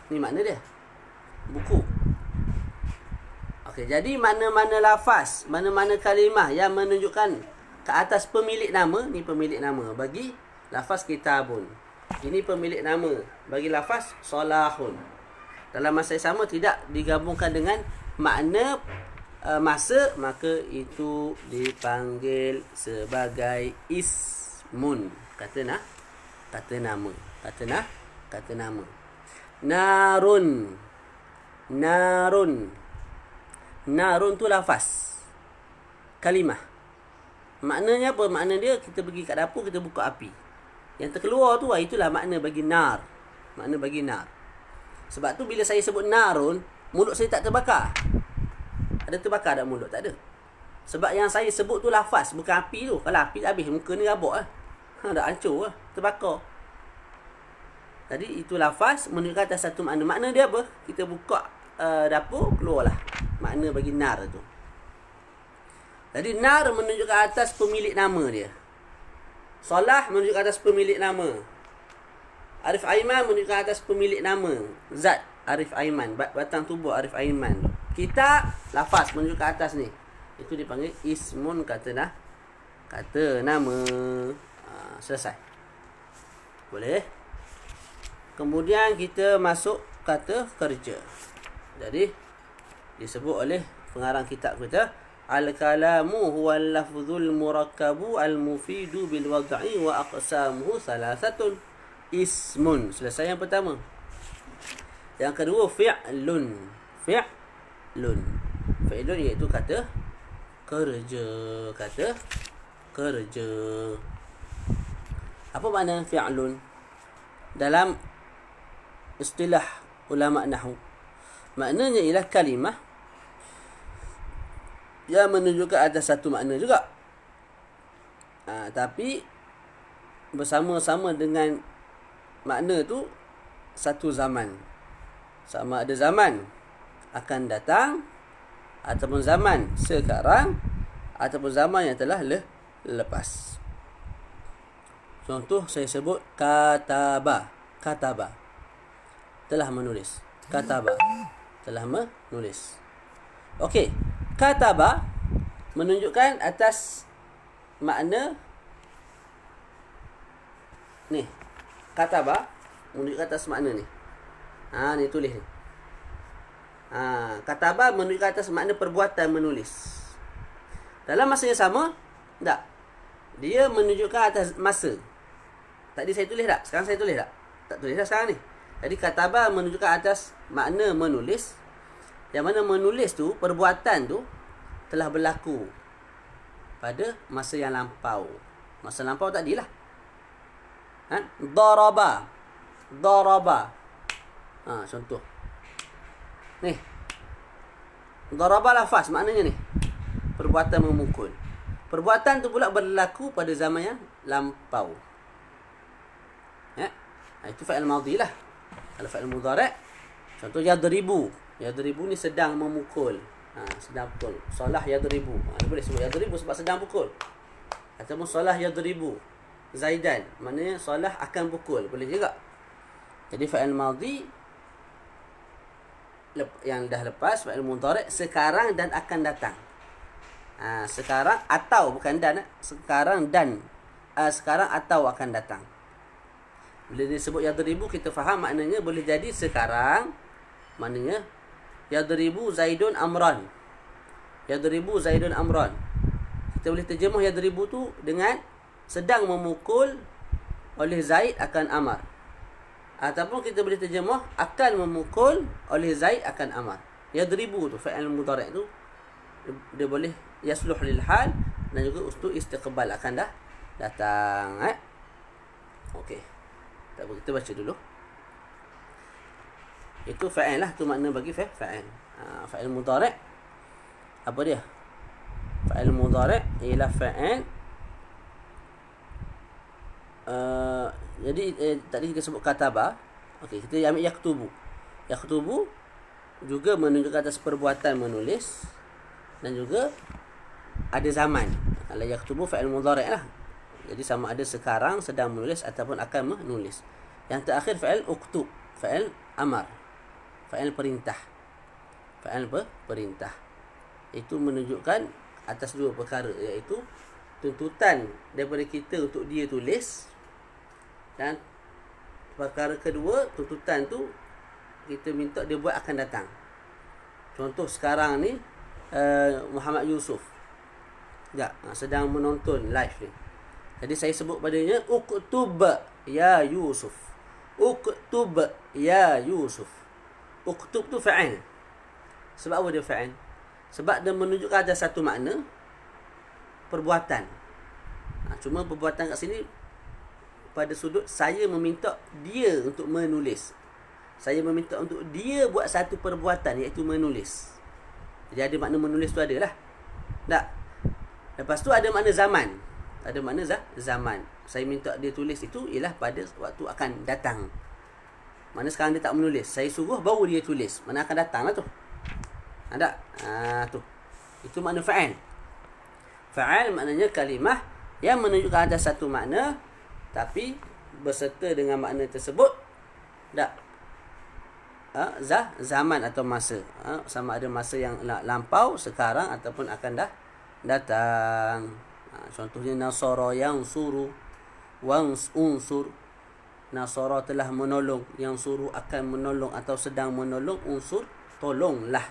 Ni makna dia. Buku. Okey, jadi mana-mana lafaz, mana-mana kalimah yang menunjukkan ke atas pemilik nama, ni pemilik nama bagi lafaz kitabun. Ini pemilik nama bagi lafaz salahun. Dalam masa yang sama tidak digabungkan dengan makna masa, maka itu dipanggil sebagai ismun. Kata nama. Kata nama. Narun. Narun tu lafaz. Kalimah. Maknanya apa? Makna dia kita pergi kat dapur, kita buka api. Yang terkeluar tu itulah makna bagi nar. Makna bagi nar. Sebab tu bila saya sebut narun, mulut saya tak terbakar. Ada terbakar tak mulut? Tak ada. Sebab yang saya sebut tu lafaz, bukan api tu. Kalau api habis, muka ni rabak lah. Dah hancur lah. Terbakar. Jadi itu lafaz menunjukkan atas satu makna. Makna dia apa? Kita buka dapur, keluarlah makna bagi nar tu. Jadi nar menunjukkan atas pemilik nama dia. Salah menunjukkan atas pemilik nama. Arif Aiman menunjukkan atas pemilik nama. Zat Arif Aiman, batang tubuh Arif Aiman. Kita lafaz menunjukkan atas ni. Itu dipanggil ismun, kata nama. Selesai. Boleh? Kemudian kita masuk kata kerja. Jadi disebut oleh pengarang kitab kita, al-kalamu huwa al-lafzul murakkabu al-mufidu bil wad'i wa aqsamuhu salasatun. Ismun. Selesai yang pertama. Yang kedua fi'lun. Fi'lun iaitu kata kerja. Apa makna fi'lun? Dalam istilah ulama nahwu, maknanya ialah kalimah yang menunjukkan ada satu makna juga. Tapi bersama-sama dengan makna tu satu zaman. Sama ada zaman akan datang, ataupun zaman sekarang, ataupun zaman yang telah lepas. Contoh saya sebut kataba. Telah menulis. Kataba. Telah menulis. Okey. Kataba menunjukkan atas makna ni. Kataba menunjukkan atas makna ni. Ni tulis ni. Kataba menunjukkan atas makna perbuatan menulis. Dalam masa yang sama, tak? Dia menunjukkan atas masa. Tadi saya tulis tak? Sekarang saya tulis tak? Tak tulis dah sekarang ni. Jadi kataba menunjukkan atas makna menulis. Yang mana menulis tu, perbuatan tu telah berlaku pada masa yang lampau. Masa lampau tadilah. Daraba. Contoh. Ni. Daraba lafaz maknanya ni. Perbuatan memukul. Perbuatan tu pula berlaku pada zaman yang lampau. Itu fa'il madhi lah. Kalau fa'il mudhari', contoh yadribu. Yadribu ni sedang memukul. Sedang pukul. Salah yadribu. Boleh sebut yadribu sebab sedang pukul. Ataupun salah yadribu Zaidan. Maknanya salah akan pukul. Boleh juga. Jadi fa'il madhi yang dah lepas, fa'il mudhari' sekarang dan akan datang. Sekarang atau bukan dan. Sekarang atau akan datang. Bila dia sebut yadribu, kita faham maknanya boleh jadi sekarang. Maknanya yadribu Zaidun Amran. Yadribu Zaidun Amran. Kita boleh terjemah yadribu tu dengan sedang memukul oleh Zaid akan Amar. Ataupun kita boleh terjemah akan memukul oleh Zaid akan Amar. Yadribu tu fi'il mudhari' tu dia boleh yasluh lil hal dan juga untuk istiqbal akan dah datang. Okey. Kita baca dulu. Itu fa'il lah, tu makna bagi fa'il. Fa'il mudhari'. Apa dia? Fa'il mudhari' ialah fa'il. Jadi tadi kita sebut kataba. Okey, kita ambil yaktubu. Yaktubu juga menunjukkan atas perbuatan menulis dan juga ada zaman. Kalau yaktubu fa'il mudhari' lah. Jadi sama ada sekarang sedang menulis ataupun akan menulis. Yang terakhir fa'il uktub, fa'il amar, fa'il perintah. Fa'il perintah. Itu menunjukkan atas dua perkara, iaitu tuntutan daripada kita untuk dia tulis, dan perkara kedua, tuntutan tu kita minta dia buat akan datang. Contoh sekarang ni Muhammad Yusuf sedang menonton live ni. Jadi saya sebut padanya uktub ya Yusuf. Uktub ya Yusuf. Uktub tu fa'il. Sebab apa dia fa'il? Sebab dia menunjukkan ada satu makna perbuatan. Cuma perbuatan kat sini pada sudut saya meminta dia untuk menulis. Saya meminta untuk dia buat satu perbuatan, iaitu menulis. Jadi ada makna menulis tu ada lah. Tak? Lepas tu ada makna zaman. Ada makna zaman. Saya minta dia tulis itu ialah pada waktu akan datang. Mana sekarang dia tak menulis. Saya suruh baru dia tulis. Mana akan datang lah tu. Ada? Tu. Itu makna fa'il. Fa'il maknanya kalimah yang menunjukkan ada satu makna, tapi berserta dengan makna tersebut tak zaman atau masa. Sama ada masa yang lampau, sekarang ataupun akan datang. Contohnya nasara yang suru, unsur. Nasara telah menolong, yang suruh akan menolong atau sedang menolong, unsur tolonglah.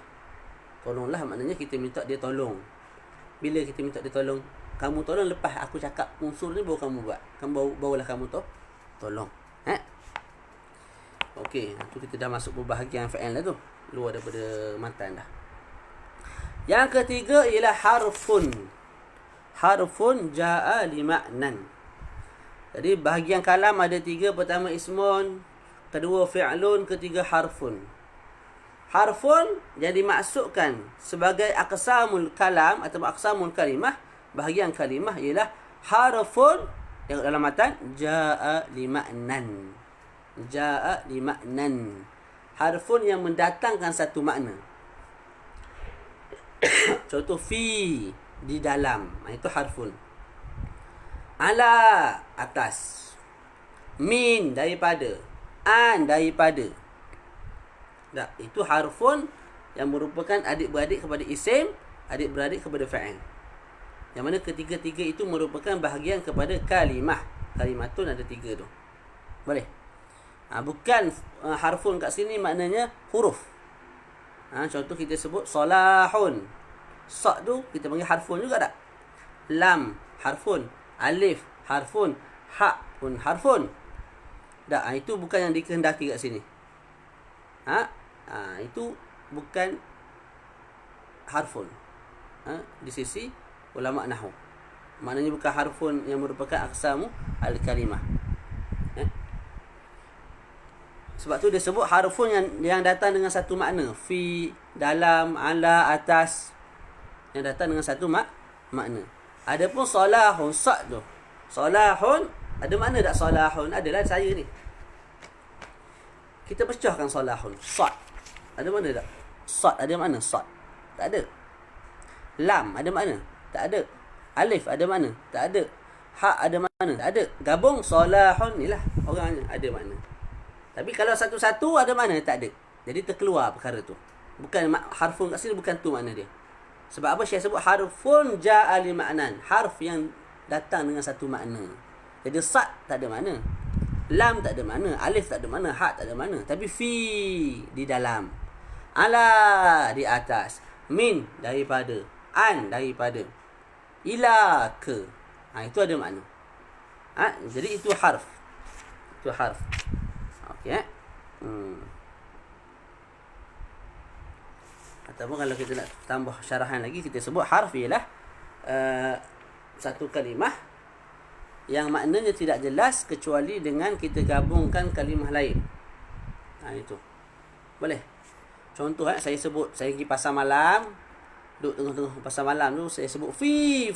Tolonglah maknanya kita minta dia tolong. Bila kita minta dia tolong, kamu tolong lepas aku cakap unsur ni baru kamu buat. Barulah kamu tolong. Okey, tu kita dah masuk bahagian fa'il dah tu. Luar daripada matan dah. Yang ketiga ialah harfun. Harfun ja'a li ma'nan. Jadi bahagian kalam ada tiga. Pertama ismun, kedua fi'lun, ketiga harfun. Harfun yang dimaksudkan sebagai aqsamul kalam atau aqsamul kalimah, bahagian kalimah ialah harfun yang dalam matan ja'a li ma'nan. Ja'a li ma'nan. Harfun yang mendatangkan satu makna. Contoh fi, di dalam, itu harfun. Ala, atas. Min, daripada. An, daripada. Itu harfun yang merupakan adik-beradik kepada isim, adik-beradik kepada fa'il. Yang mana ketiga-tiga itu merupakan bahagian kepada kalimah. Kalimatun ada tiga tu. Boleh? Bukan harfun kat sini maknanya huruf. Contoh kita sebut salahun. Sa tu kita panggil harfun juga tak? Lam harfun, alif harfun, ha pun harfun. Tak, itu bukan yang dikehendaki kat sini. Itu bukan harfun. Di sisi ulama nahwu. Maknanya bukan harfun yang merupakan aqsamu al-kalimah. Sebab tu dia sebut harfun yang datang dengan satu makna. Fi, dalam, ala, atas. Yang datang dengan satu makna. Adapun salahun, sa' tu. Salahun, ada makna tak salahun? Adalah saya ni. Kita pecahkan salahun. Sa'. Ada makna tak? Sa' ada makna? Sa' tak ada. Lam ada makna? Tak ada. Alif ada makna? Tak ada. Ha ada makna? Tak ada. Gabung salahun ni lah orangnya ada makna. Tapi kalau satu-satu ada makna? Tak ada. Jadi terkeluar perkara tu. Bukan harfun kat sini, bukan tu makna dia. Sebab apa Syekh sebut harfun ja'a li ma'nan. Harf yang datang dengan satu makna. Jadi sa' tak ada makna. Lam tak ada makna, alif tak ada makna, ha tak ada makna. Tapi fi di dalam, ala di atas, min daripada, an daripada, ila ke. Itu ada makna. Jadi itu harf. Itu harf. Okey. Ataupun kalau kita nak tambah syarahan lagi, kita sebut harf ialah satu kalimah yang maknanya tidak jelas kecuali dengan kita gabungkan kalimah lain. Itu boleh. Contoh saya sebut, saya pergi pasar malam, duduk tengah-tengah pasar malam tu, saya sebut fi.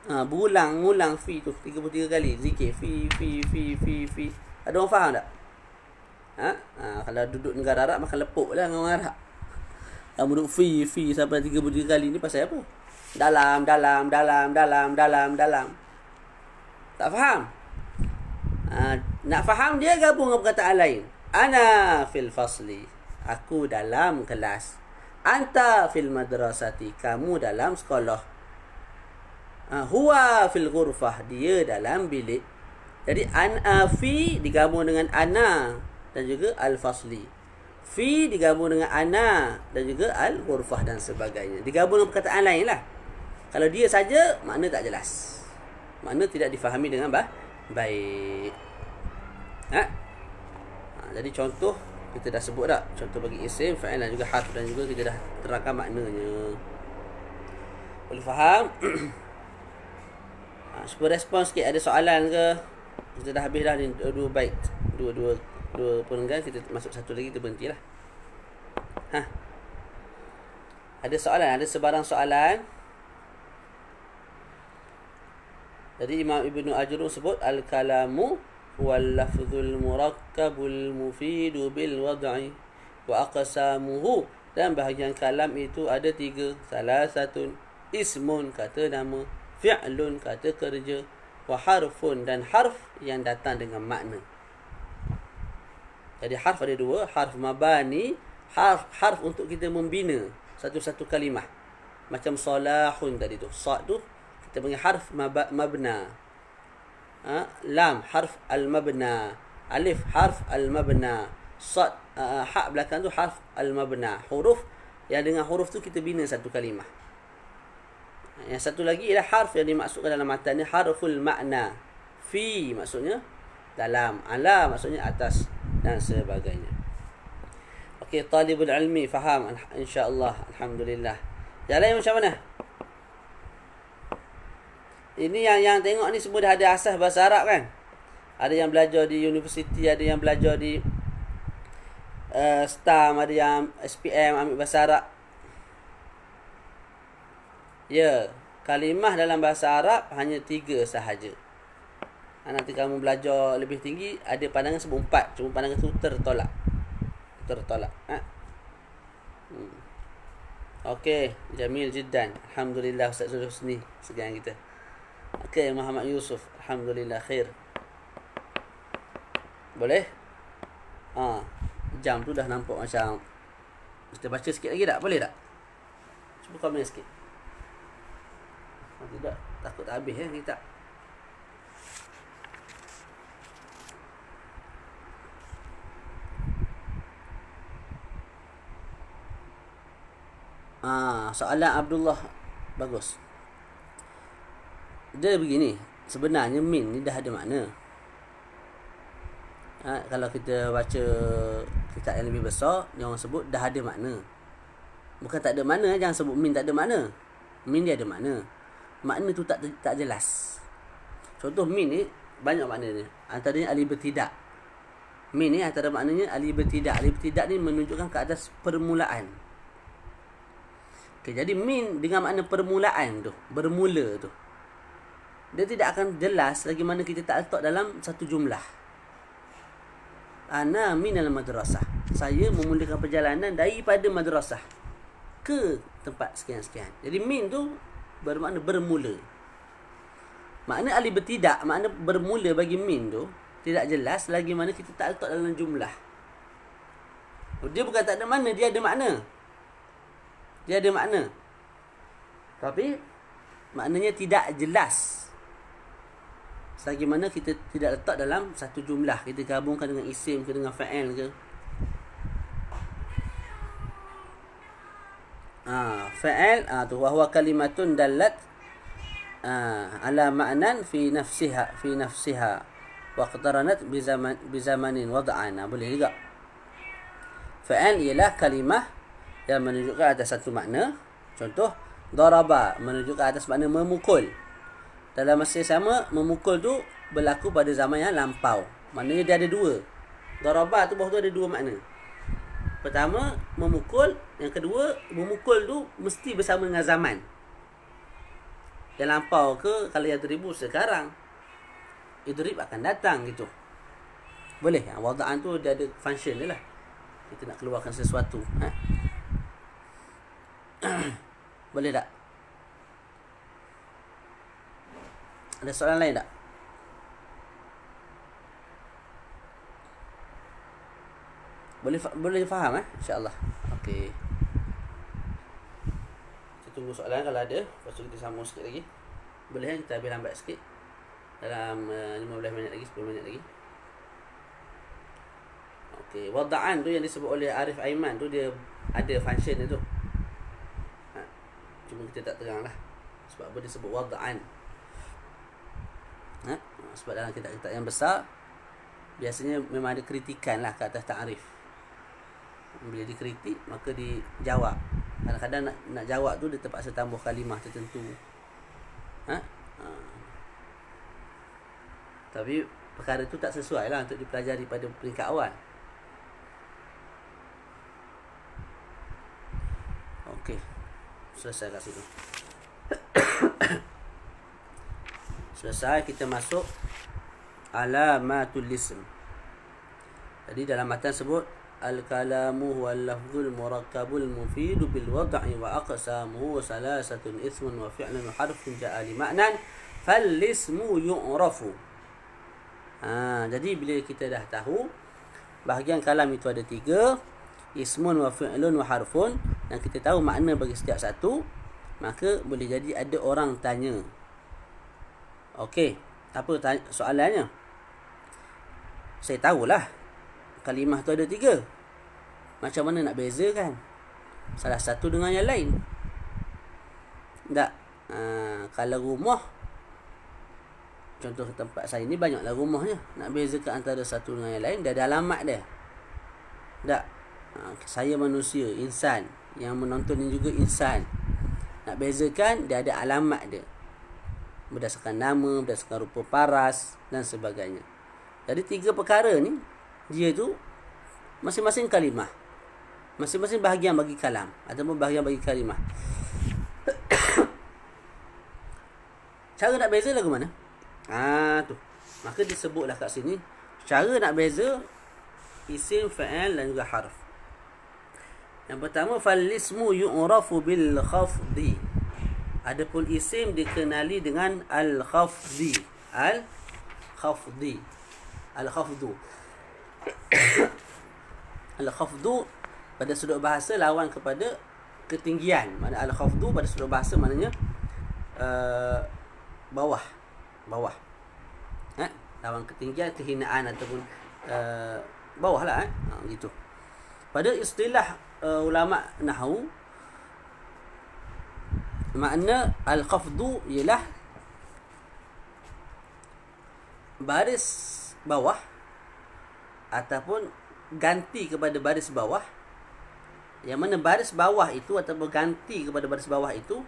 Berulang-ulang fi tu 33 kali zikir fi. Ada orang faham tak? Kalau duduk negara Arab makan lepuk lah dengan orang Arab. Kamu duduk fi sampai 33 kali ni pasal apa? Dalam. Tak faham? Nak faham dia gabung dengan perkataan lain. Ana fil fasli. Aku dalam kelas. Anta fil madrasati. Kamu dalam sekolah. Huwa fil ghurfah. Dia dalam bilik. Jadi ana fi digabung dengan ana dan juga al-fasli. Fi digabung dengan ana dan juga al-ghurfah dan sebagainya. Digabung dengan perkataan lain lah. Kalau dia saja, makna tak jelas. Makna tidak difahami dengan baik. Jadi contoh kita dah sebut dah. Contoh bagi isim, fa'il dan juga harf, dan juga kita dah terangkan maknanya. Boleh faham? Cuba respon sikit. Ada soalan ke? Kita dah habis dah ni dua bait. Dua perenggan. Kita masuk satu lagi, kita berhenti lah. Ada soalan? Ada sebarang soalan? Jadi Imam Ibnu Ajurun sebut al-kalamu wal lafzul murakkabul mufidu bil wad'i wa aqsamuhu, dan bahagian kalam itu ada 3. Salah satu ismun, kata nama, fi'lun, kata kerja, wa harfun, dan harf yang datang dengan makna. Jadi harf ada 2, harf mabani, harf untuk kita membina satu-satu kalimah. Macam salahun tadi tu, sad tu kita panggil harf mabna. Lam harf al-mabna, alif harf al-mabna, sad ha belakang tu harf al-mabna. Huruf yang dengan huruf tu kita bina satu kalimah. Yang satu lagi ialah harf yang dimaksudkan dalam matan ni harful makna. Fi maksudnya dalam, ala maksudnya atas, dan sebagainya. Okey, talibul ilmi faham insya-Allah, alhamdulillah. Yang lain macam mana? Ini yang tengok ni semua dah ada asas bahasa Arab kan? Ada yang belajar di universiti, ada yang belajar di STAM, ada yang SPM ambil bahasa Arab. Ya, kalimah dalam bahasa Arab hanya 3 sahaja. Nanti kamu belajar lebih tinggi, ada pandangan sebut 4. Cuma pandangan tu tertolak. Okey, jamil jiddan. Alhamdulillah Ustaz Zulhusni sekian kita. Okey, Muhammad Yusuf, alhamdulillah khair. Boleh? Jam tu dah nampak macam kita baca sikit lagi tak? Boleh tak? Cuba komen sikit. Tidak, takut tak habis kita. Soalan Abdullah bagus. Dia begini, sebenarnya min ni dah ada makna. Kalau kita baca kitab yang lebih besar, dia orang sebut dah ada makna. Bukan tak ada makna, jangan sebut min tak ada makna. Min dia ada makna. Makna tu tak jelas. Contoh min ni banyak maknanya. Antaranya alif bertidak. Min ni antara maknanya alif bertidak. Alif bertidak ni menunjukkan ke atas permulaan. Okay, jadi min dengan makna permulaan tu, bermula tu, dia tidak akan jelas lagi mana kita tak letak dalam satu jumlah. Ana minal madrasah. Saya memulakan perjalanan daripada madrasah ke tempat sekian-sekian. Jadi min tu bermakna bermula. Makna alif bertidak, makna bermula bagi min tu tidak jelas lagi mana kita tak letak dalam jumlah. Dia bukan tak ada makna, dia ada makna. Dia ada makna. Tapi maknanya tidak jelas. selagi mana kita tidak letak dalam satu jumlah, kita gabungkan dengan isim ke dengan fa'il ke. Fa'il tu wahwa kalimatun dallat ala ma'nan fi nafsiha wa qtaranat bi zamanin wad'an. Boleh juga. Fa'il ialah kalimah yang menunjukkan atas satu makna. Contoh, daraba menunjukkan atas makna memukul. Dalam masa yang sama, memukul tu berlaku pada zaman yang lampau. Maknanya dia ada dua. Daraba tu bawah tu ada dua makna. Pertama, memukul. Yang kedua, memukul tu mesti bersama dengan zaman. Yang lampau ke, kalau yang idribu sekarang, idrib akan datang gitu. Boleh. Wada'an tu dia ada function dia lah. Kita nak keluarkan sesuatu. Boleh tak? Ada soalan lain tak? Boleh faham insya-Allah. Okey. Kita tunggu soalan kalau ada, lepas tu kita sambung sikit lagi. Boleh kita habis lambat sikit. Dalam 15 minit lagi, 10 minit lagi. Okey, wada'an tu yang disebut oleh Arif Aiman tu dia ada function dia tu. Cuma kita tak teranglah sebab apa dia sebut wada'an. Sebab dalam kitab-kitab yang besar biasanya memang ada kritikan lah ke atas ta'rif. Bila dikritik maka dijawab. Kadang-kadang nak jawab tu dia terpaksa tambah kalimah tertentu. Tapi perkara tu tak sesuai lah untuk dipelajari pada peringkat awal. Okey, selesai kat situ. Selesai, kita masuk alamatul ism. Jadi dalam matan sebut al-kalamu wal lafzul murakkabul mufidu bil wad'i wa aqsamuhu salasatun ismun wa fi'lun wa harfun ja'a li ma'nan fal ismu yu'rafu. Jadi bila kita dah tahu bahagian kalam itu ada 3, ismun wa fi'lun wa harfun, dan kita tahu makna bagi setiap satu, maka boleh jadi ada orang tanya. Okey, apa soalannya? Saya tahulah kalimah tu ada 3. Macam mana nak bezakan salah satu dengan yang lain? Tak. Kalau rumah, contoh tempat saya ni banyaklah rumahnya. Nak bezakan antara satu dengan yang lain, dia ada alamat dia. Tak. Saya manusia, insan. Yang menonton ni juga insan. Nak bezakan, dia ada alamat dia. Berdasarkan nama, berdasarkan rupa paras dan sebagainya. Jadi 3 perkara ni, dia tu masing-masing kalimah. Masing-masing bahagian bagi kalam ataupun bahagian bagi kalimah. Cara nak beza lagu mana? Tu. Maka disebutlah kat sini cara nak beza isim, fa'il dan juga harf. Yang pertama, fal ismu yu'rafu bil khafdi. Adapun isim dikenali dengan al-khafdi. Al-khafdi. Al-khafdu. Al-khafdu pada sudut bahasa lawan kepada ketinggian. Mana al-khafdu pada sudut bahasa maknanya bawah. Lawan ketinggian, kehinaan ataupun bawah lah. Gitu. Pada istilah ulama nahwu, makna al-khafdu ialah baris bawah ataupun ganti kepada baris bawah. Yang mana baris bawah itu ataupun ganti kepada baris bawah itu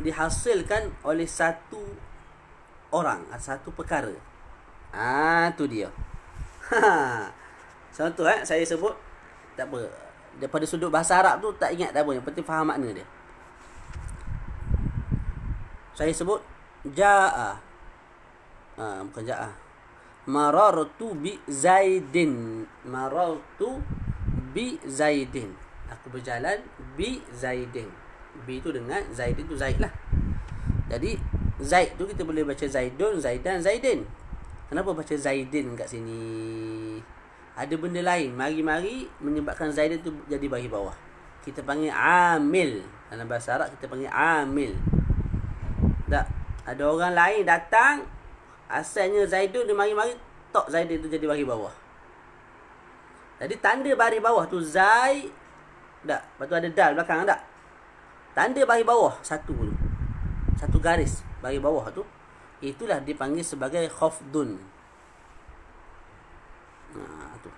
dihasilkan oleh satu orang atau satu perkara. Tu dia. Contoh saya sebut, tak apa, daripada sudut bahasa Arab tu tak ingat tak apa, yang penting faham makna dia. Saya sebut ja'a. Bukan ja'a. Marartu bi Zaidin. Marartu bi Zaidin. Aku berjalan bi Zaidin. Bi tu dengan Zaidin tu Zaid lah. Jadi Zaid tu kita boleh baca Zaidun, Zaidan, Zaidin. Kenapa baca Zaidin kat sini? Ada benda lain mari-mari menyebabkan Zaidin tu jadi bagi bawah. Kita panggil amil. Dalam bahasa Arab kita panggil amil. Tak, ada orang lain datang Asalnya Zaidun dia mari-mari tok Zaidun tu jadi baris bawah. Jadi tanda baris bawah tu Zai tak. Lepas tu ada dal belakang tak. Tanda baris bawah satu tu. Satu garis baris bawah tu. Itulah dipanggil sebagai khafdun. Tu.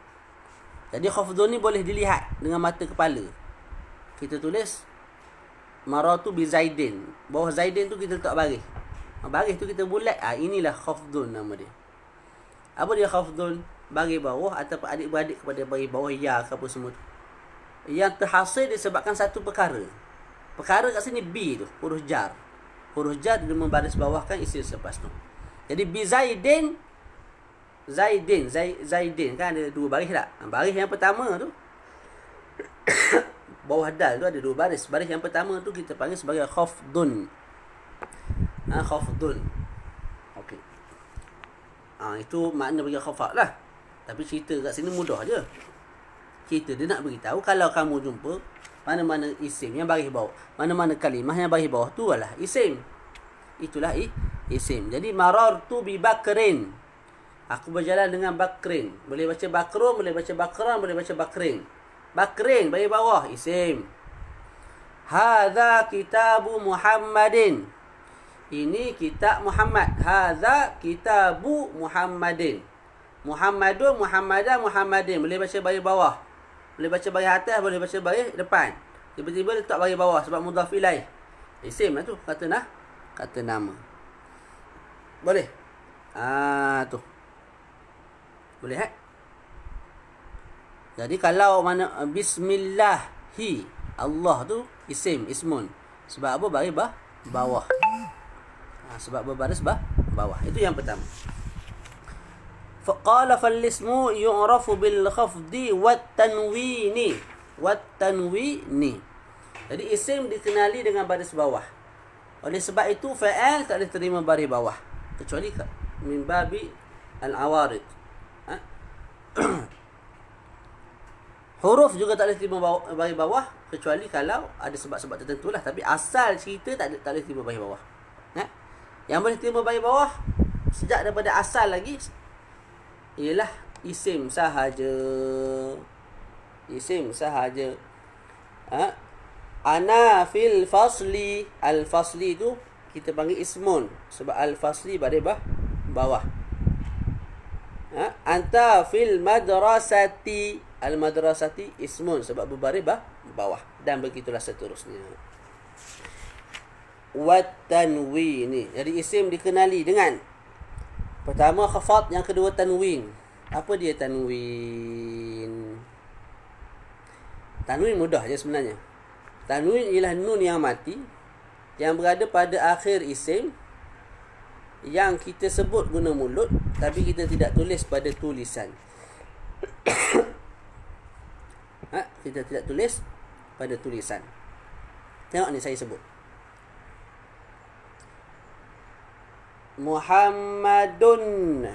Jadi khafdun ni boleh dilihat dengan mata kepala. Kita tulis maratu bi Zaidin. Bawah Zaidin tu kita letak baris. Baris tu kita bulat. Inilah khafdun nama dia. Apa dia khafdun? Baris bawah ataupun adik-beradik kepada baris bawah ya ke apa semua tu. Yang terhasil disebabkan satu perkara. Perkara kat sini B tu, huruf jar. Huruf jar dia membaris bawahkan isim selepas tu. Jadi bi Zaidin, Zaidin kan ada dua baris tak? Baris yang pertama tu bawah dal tu ada dua baris. Baris yang pertama tu kita panggil sebagai khafdun. Khafdun. Okey. Itu makna bagi khafat lah. Tapi cerita kat sini mudah je. Cerita dia nak beritahu kalau kamu jumpa mana-mana isim yang baris bawah, mana-mana kalimah yang baris bawah tu adalah isim. Itulah isim. Jadi marartu bi Bakrin. Aku berjalan dengan Bakrin. Boleh baca Bakrun, boleh baca Bakran, boleh baca Bakrin. Bakrin baris bawah isim. Hadza kitabu Muhammadin. Ini kitab Muhammad. Hadza kitabu Muhammadin. Muhammadun, Muhammadan, Muhammadin. Boleh baca baris bawah. Boleh baca baris atas, boleh baca baris depan. Tiba-tiba letak baris bawah sebab mudhaf ilaih. Isim lah tu, kata nama. Boleh? Tu. Boleh Jadi kalau mana bismillahi Allah tu isim, ismun. Sebab apa baris bawah. Sebab berbaris bawah. Itu yang pertama. Qala fal ismu yu'rafu bil khafdi wat tanwini. Jadi isim dikenali dengan baris bawah. Oleh sebab itu fa'al tak boleh terima baris bawah kecuali min babi al-awarid. Huruf juga tak boleh terima baris bawah kecuali kalau ada sebab-sebab tertentu lah. Tapi asal cerita tak boleh terima baris bawah. Yang boleh terima baris bawah sejak daripada asal lagi ialah isim sahaja. Ana fil fasli. Al-fasli tu kita panggil ismun sebab al-fasli baris bawah. Anta fil madrasati. Al-madrasati ismun sebab berbaris bawah. Dan begitulah seterusnya. Wat tanwini. Jadi isim dikenali dengan pertama khafat, yang kedua tanwin. Apa dia tanwin? Tanwin mudah je sebenarnya. Tanwin ialah nun yang mati yang berada pada akhir isim yang kita sebut guna mulut tapi kita tidak tulis pada tulisan. Kita tidak tulis pada tulisan. Tengok ni saya sebut. Muhammadun.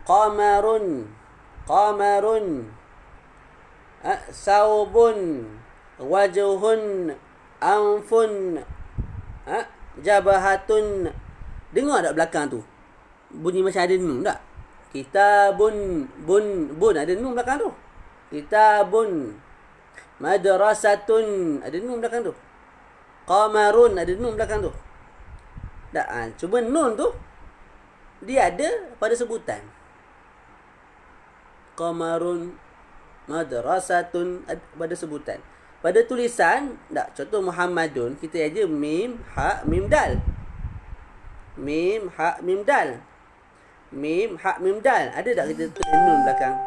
Qamarun. Saubun. Wajhun. Anfun. Jabahatun. Dengar tak belakang tu? Bunyi macam ada nun tak? Kitabun. Bun ada nun belakang tu. Kitabun. Madrasatun. Ada nun belakang tu. Qamarun. Ada nun belakang tu. Tak, cuma nun tu dia ada pada sebutan. Qamarun. Madrasatun pada sebutan. Pada tulisan tak. Contoh Muhammadun kita aja mim ha mim dal. Mim ha mim dal. Ada tak kita tulis nun belakang?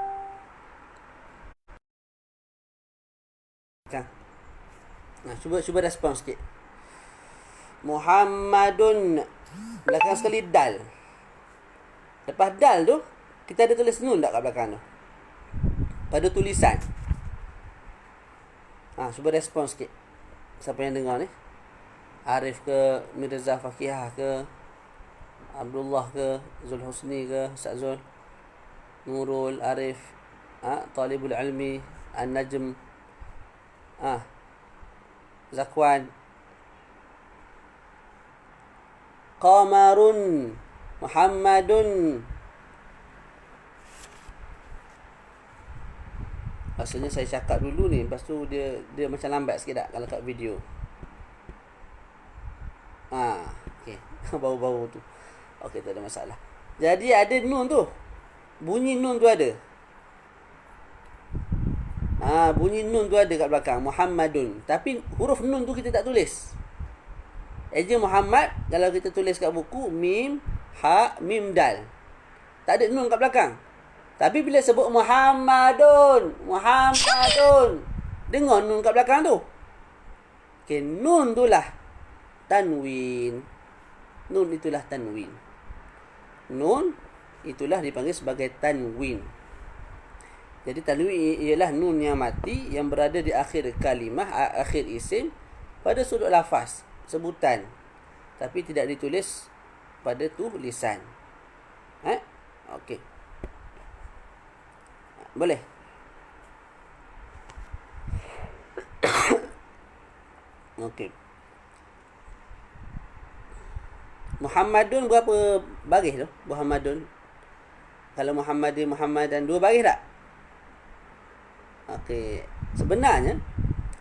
Cuba respon sikit. Muhammadun. Belakang sekali dal. Lepas dal tu kita ada tulis nun tak kat belakang tu? Pada tulisan. Cuba respon sikit. Siapa yang dengar ni? Arif ke, Mirza Fakihah ke, Abdullah ke, Zul Husni ke, Ustaz Zul, Nurul, Arif, Talibul Ilmi, An-Najm, Zakwan. Qamarun. Muhammadun. Rasanya saya cakap dulu ni, lepas tu dia macam lambat sikit tak kalau kat video. Okey. Bau-bau tu. Okey, tak ada masalah. Jadi ada nun tu. Bunyi nun tu ada. Bunyi nun tu ada kat belakang. Muhammadun. Tapi huruf nun tu kita tak tulis. Eja Muhammad, kalau kita tulis kat buku, mim, ha, mim, dal. Tak ada nun kat belakang. Tapi bila sebut Muhammadun, dengar nun kat belakang tu. Okey, nun itulah tanwin. Nun itulah tanwin. Nun itulah dipanggil sebagai tanwin. Jadi tanwin ialah nun yang mati yang berada di akhir kalimah, akhir isim pada sudut lafaz, sebutan. Tapi tidak ditulis pada tulisan. Okey. Boleh. Okey. Muhammadun berapa baris tu? Muhammadun. Kalau Muhammadan 2 baris tak? Okey. Sebenarnya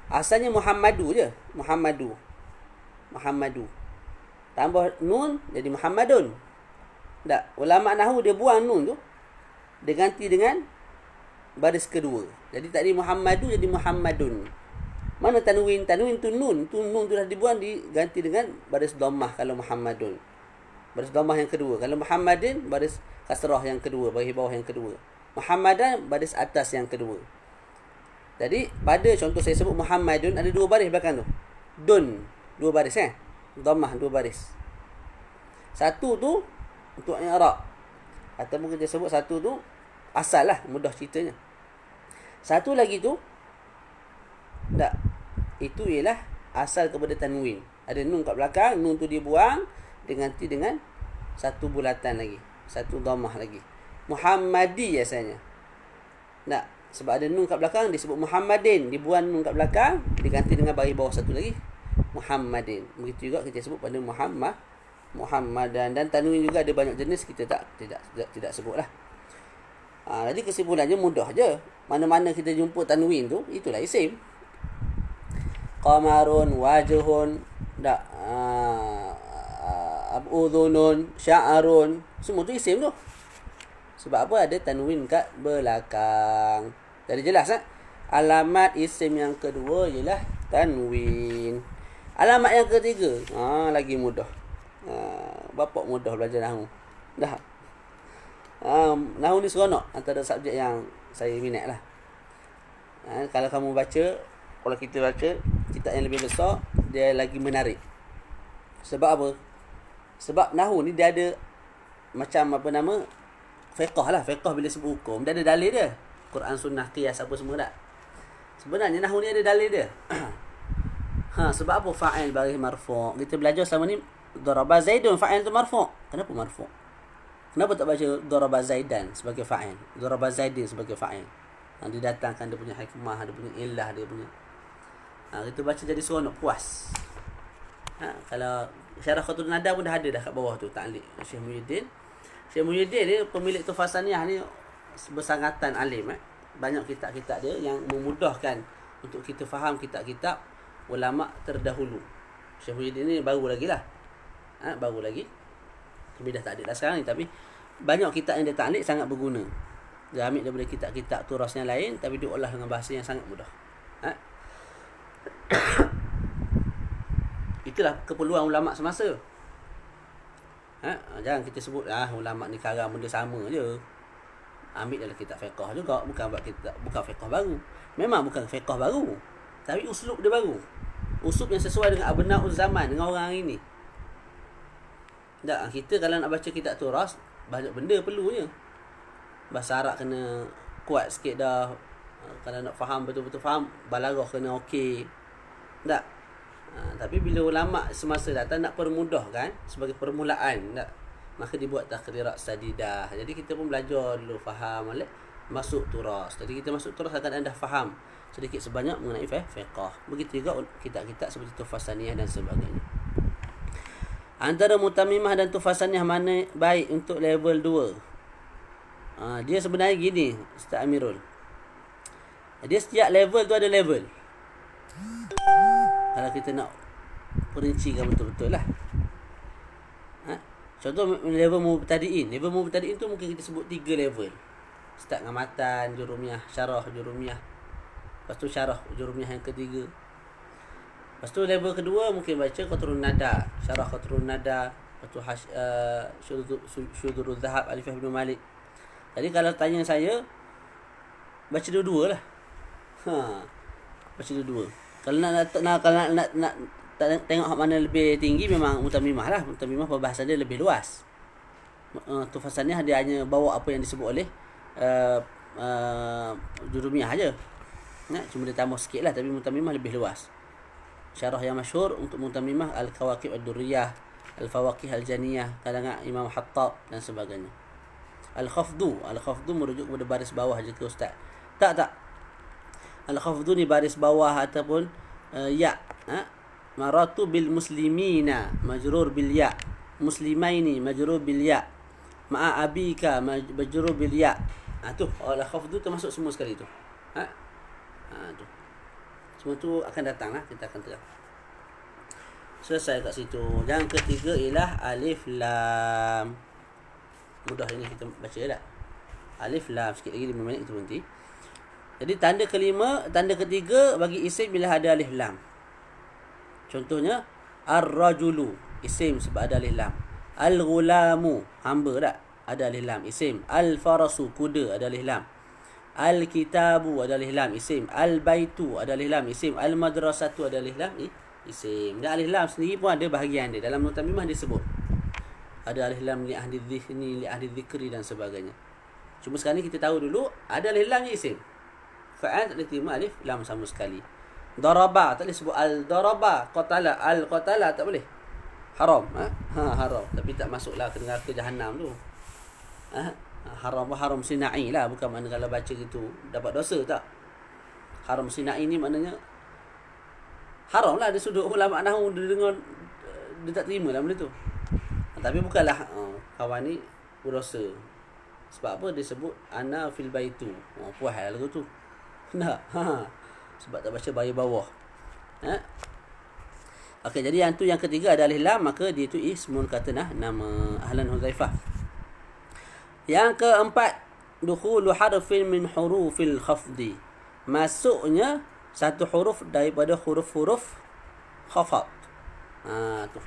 asalnya Muhammadu je. Muhammadu. Tambah nun jadi Muhammadun. Tak? Ulama nahwu dia buang nun tu. Dia ganti dengan baris kedua. Jadi tadi Muhammadu jadi Muhammadun. Mana tanwin? Tanwin tu nun. Nun tu dah dibuang, diganti dengan baris dhammah kalau Muhammadun. Baris dhammah yang kedua. Kalau Muhammadin, baris kasrah yang kedua, baris bawah yang kedua. Muhammadan, baris atas yang kedua. Jadi pada contoh saya sebut Muhammadun, ada 2 baris belakang tu. Dun, 2 baris dhammah 2 baris. Satu tu untuk i'rab. Ataupun kita sebut satu tu asal lah, mudah ceritanya. Satu lagi tu tak, itu ialah asal kepada tanwin. Ada nun kat belakang, nun tu dibuang, diganti dengan satu bulatan lagi, satu dhammah lagi. Muhammadi asalnya. Tak, sebab ada nun kat belakang disebut Muhammadin, dibuang nun kat belakang, diganti dengan baris bawah satu lagi, Muhammadin. Begitu juga kita sebut pada Muhammadan. Dan tanwin juga ada banyak jenis, kita tidak sebutlah. Jadi kesimpulannya mudah je. Mana-mana kita jumpa tanwin tu, itulah isim. Qamarun, wajhun, udhunun, sya'arun, semua tu isim tu. Sebab apa? Ada tanwin kat belakang. Jadi jelas tak? Alamat isim yang kedua ialah tanwin. Alamat yang ketiga, lagi mudah. Bapak mudah belajar nahwu. Dah. Nahwu ni seronok, antara subjek yang saya minat lah. Kalau kamu baca, kalau kita baca kitab yang lebih besar, dia lagi menarik. Sebab apa? Sebab nahwu ni dia ada macam fiqh lah. Fiqh bila sebut hukum, dia ada dalil dia. Quran, sunnah, qiyas apa semua tak? Sebenarnya nahwu ni ada dalil dia. Sebab apa fa'il baris marfu'? Kita belajar sama ni, daraba Zaidun, fa'il tu marfu'. Kenapa marfu'? Kenapa tak baca daraba Zaidan sebagai fa'il? Daraba Zaidin sebagai fa'il. Didatangkan dia punya hikmah, dia punya ilah, dia punya. Kita baca jadi seronok, puas. Kalau Syarah Khatul Nada pun dah ada dah kat bawah tu, ta'liq Syekh Muhyiddin. Syekh Muhyiddin ni pemilik Tuhfah Saniyah ni bersangatan alim. Banyak kitab-kitab dia yang memudahkan untuk kita faham kitab-kitab ulama terdahulu. Syekh Muhyiddin ni baru lagi lah. Baru lagi. Tapi dah tak ada dah sekarang ni. Tapi banyak kitab yang dia ta'liq sangat berguna. Dia ambil daripada kitab-kitab turas yang lain, tapi dia olah dengan bahasa yang sangat mudah. Itulah keperluan ulama semasa. Jangan kita sebut ulama ni karang benda sama je. Ambil dalam kitab fiqh juga, bukan fiqh baru. Memang bukan fiqh baru, tapi uslub dia baru. Uslub yang sesuai dengan abnaul zaman, dengan orang ini. Tak, kita kalau nak baca kitab turas, banyak benda perlunya. Bahasa Arab kena kuat sikit dah. Kalau nak faham, betul-betul faham, balaghah kena okey. Tak? Tapi bila ulama semasa datang nak permudahkan sebagai permulaan, tak? Maka dibuat takrirat sadidah. Jadi kita pun belajar dulu, faham, masuk turas. Jadi kita masuk turas akan anda faham sedikit sebanyak mengenai fiqh. Begitu juga kitab-kitab seperti Tuhfah Saniyah dan sebagainya. Antara mutammimah dan tufasaniyah mana baik untuk level 2? Dia sebenarnya gini, Ustaz Amirul. Dia setiap level tu ada level. Kalau kita nak perincikan betul-betul lah. Contoh level mubtadi'in. Level mubtadi'in tu mungkin kita sebut 3 level. Start dengan matan, jurumiyah, syarah, jurumiyah. Lepas tu syarah, jurumiyah yang ketiga. Lepas tu level kedua mungkin baca qatrun nada, syarah qatrun nada. Lepas tu syudurul zahab, Alifah bin Malik. Jadi kalau tanya saya, baca dua-dua lah. Baca dua-dua. Kalau nak tengok mana lebih tinggi, memang mutammimah lah. Mutammimah perbahasan dia lebih luas. Tufasaniyah dia hanya bawa apa yang disebut oleh jurumiyah aja. Cuma dia tambah sikit lah. Tapi mutammimah lebih luas. Syarah yang masyhur untuk mutammimah Al-Kawakib Ad-Durriyah, Al-Fawaqih Al-Janiyah, kalangan Imam Hattab dan sebagainya. Al-Khafdu merujuk kepada baris bawah je ke Ustaz? Tak. Al-Khafdu ni baris bawah ataupun ya. Maratu bil muslimina majrur bil ya. Muslimaini majrur bil ya. Ma'a abika majrur bil ya. Tu al-khafdu termasuk semua sekali tu. Tu. Semua tu akan datang lah, kita akan tengok. Selesai kat situ. Yang ketiga ialah alif lam. Mudah ini kita baca tak? Alif lam, sikit lagi 5 minit kita berhenti. Jadi tanda ketiga bagi isim bila ada alif lam. Contohnya ar-rajulu, isim sebab ada alif lam. Al-ghulamu, hamba tak? Ada alif lam, isim. Al-farasu, kuda, ada alif lam. Al-kitabu, ada alif lam, isim. Al-baitu, ada alif lam, isim. Al-madrasatu, ada alif lam, isim. Dan alif lam sendiri pun ada bahagian dia. Dalam mutammimah disebut. Ada alif lam li ahli dhikri, li ahli dhikri dan sebagainya. Cuma sekarang ni kita tahu dulu, ada alif lam isim. Fa'al tak boleh terima alif lam sama sekali. Daraba tak boleh sebut al-daraba. Qatala, al-qatala tak boleh. Haram. Haram. Tapi tak masuklah ke neraka Jahannam tu. Haram sinai lah. Bukan makna kalau baca gitu dapat dosa, tak. Haram sinai ni maknanya haram lah. Dia sudut ulama nahwu, dia dengar, dia tak terima lah benda tu. Tapi bukanlah kawan ni berdosa. Sebab apa dia sebut ana fil baitu. Puas lah lagu tu. Tak. Sebab tak baca bayi bawah. Okey, jadi yang tu yang ketiga ada alif lam, maka dia tu ismun katanah, nama Ahlan Huzaifah. Yang keempat, dukhulu harfin min hurufil khafdi. Masuknya satu huruf daripada huruf-huruf khafad. Tu.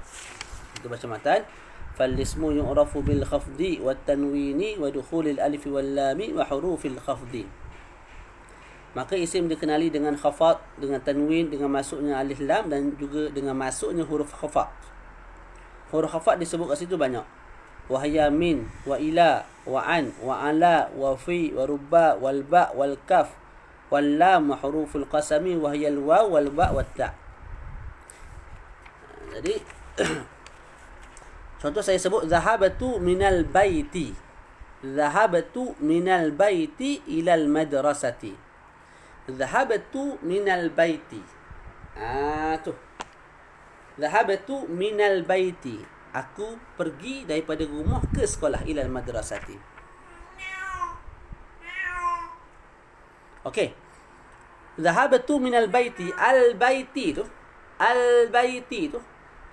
Itu baca matan. Fal-ismu yu'rafu bil khafdi wat tanwini wa dukhulil alif wal lam wa hurufil khafdi. Maka isim dikenali dengan khafad, dengan tanwin, dengan masuknya alif lam dan juga dengan masuknya huruf khafad. Huruf khafad disebut kat situ banyak. Wa hiya min, wa ila, wa an, wa ala, wa fi, wa rubba, wal ba, wal kaf, wal lam, wa huruful qasami, wa hiya al waw, wal ba, wat ta. Jadi contoh saya sebut zahabatu minal baiti. Zahabatu minal baiti ilal madrasati. Zahabatu minal baiti. Tu. Zahabatu minal baiti. Aku pergi daripada rumah ke sekolah, ilal madrasati. Okey. Zahabatu minal baiti. Al-baiti tu. Al-baiti tu.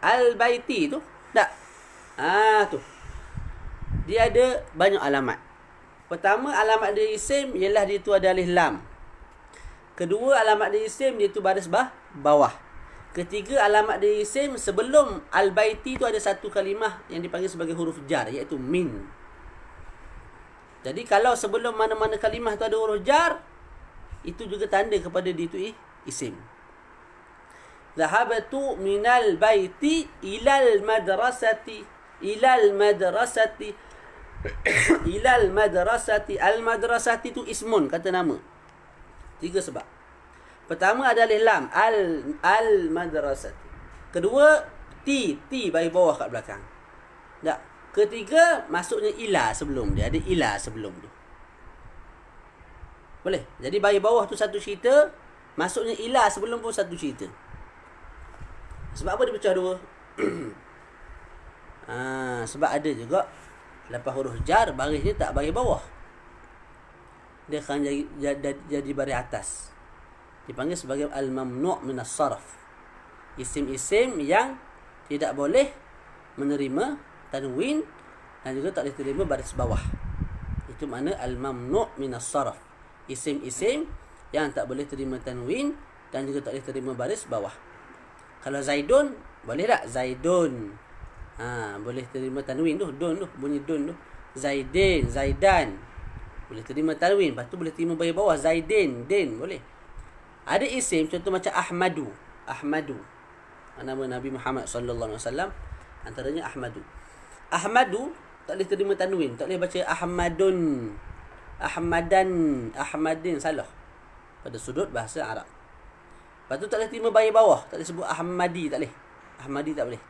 Al-baiti tu. Tak. Tu. Dia ada banyak alamat. Pertama, alamat dia isim ialah dia tu ada alif lam. Kedua, alamat dia isim dia tu baris bawah. Ketiga, alamat dia isim sebelum al-baiti tu ada satu kalimah yang dipanggil sebagai huruf jar, iaitu min. Jadi kalau sebelum mana-mana kalimah tu ada huruf jar, itu juga tanda kepada dia tu isim. Zahabatu minal baiti ilal madrasati. Ilal madrasati. Ilal madrasati. Al-madrasati tu ismun, kata nama. 3 sebab. Pertama ada alif lam, al-madrasati. Kedua, ti bagi bawah kat belakang. Tak. Ketiga, masuknya ila sebelum dia. Ada ila sebelum tu. Boleh? Jadi bagi bawah tu satu cerita, masuknya ila sebelum pun satu cerita. Sebab apa dia pecah dua? Sebab ada juga lepas huruf jar baris ni tak baris bawah. Dia akan jadi baris atas. Dipanggil sebagai al-mamnu' min as-sarf. Isim-isim yang tidak boleh menerima tanwin dan juga tak boleh terima baris bawah. Itu makna al-mamnu' min as-sarf. Isim-isim yang tak boleh terima tanwin dan juga tak boleh terima baris bawah. Kalau Zaidun, boleh tak? Zaidun. Boleh terima tanwin tu, dun tu, bunyi dun tu. Zaidin, Zaidan. Boleh terima tanwin, lepas tu boleh terima baris bawah. Zaidin, din, boleh. Ada isim contoh macam Ahmadu. Ahmadu. Nama Nabi Muhammad sallallahu alaihi wasallam antaranya Ahmadu. Ahmadu tak boleh terima tanwin, tak boleh baca Ahmadun. Ahmadan, Ahmadin, salah pada sudut bahasa Arab. Lepas tu tak boleh terima baris bawah, tak boleh sebut Ahmadi, tak boleh. Ahmadi tak boleh.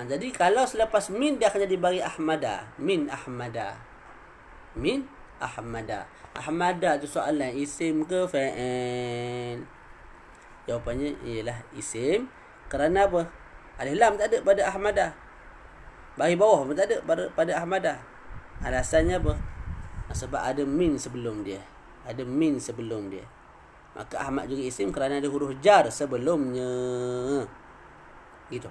Jadi kalau selepas min dia akan jadi baris Ahmada. Min Ahmada. Min Ahmada. Ahmada tu soalan isim ke fa'il? Jawapannya ialah isim. Kerana apa? Alif lam tak ada pada Ahmada. Baris bawah pun tak ada pada Ahmada. Alasannya apa? Sebab ada min sebelum dia. Ada min sebelum dia. Maka Ahmad juga isim kerana ada huruf jar sebelumnya. Gitu.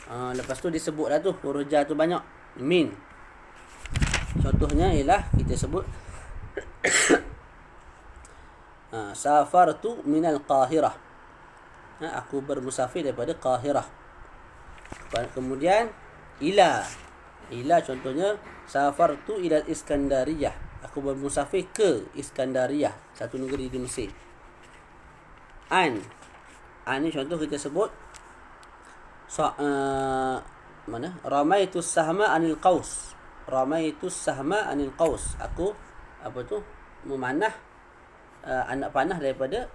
Lepas tu disebut dah tu huruf jar tu banyak. Min. Contohnya ialah kita sebut safartu minal Qahirah. Aku bermusafir daripada Qahirah. Kemudian ila. Ila contohnya safartu ila Iskandariyah. Aku bermusafir ke Iskandariyah, satu negeri di Mesir. An ni contoh kita sebut mana? Ramaitus sahma anil qaus. Ramaitus sahma anil qaus. Aku apa tu? Memanah anak panah daripada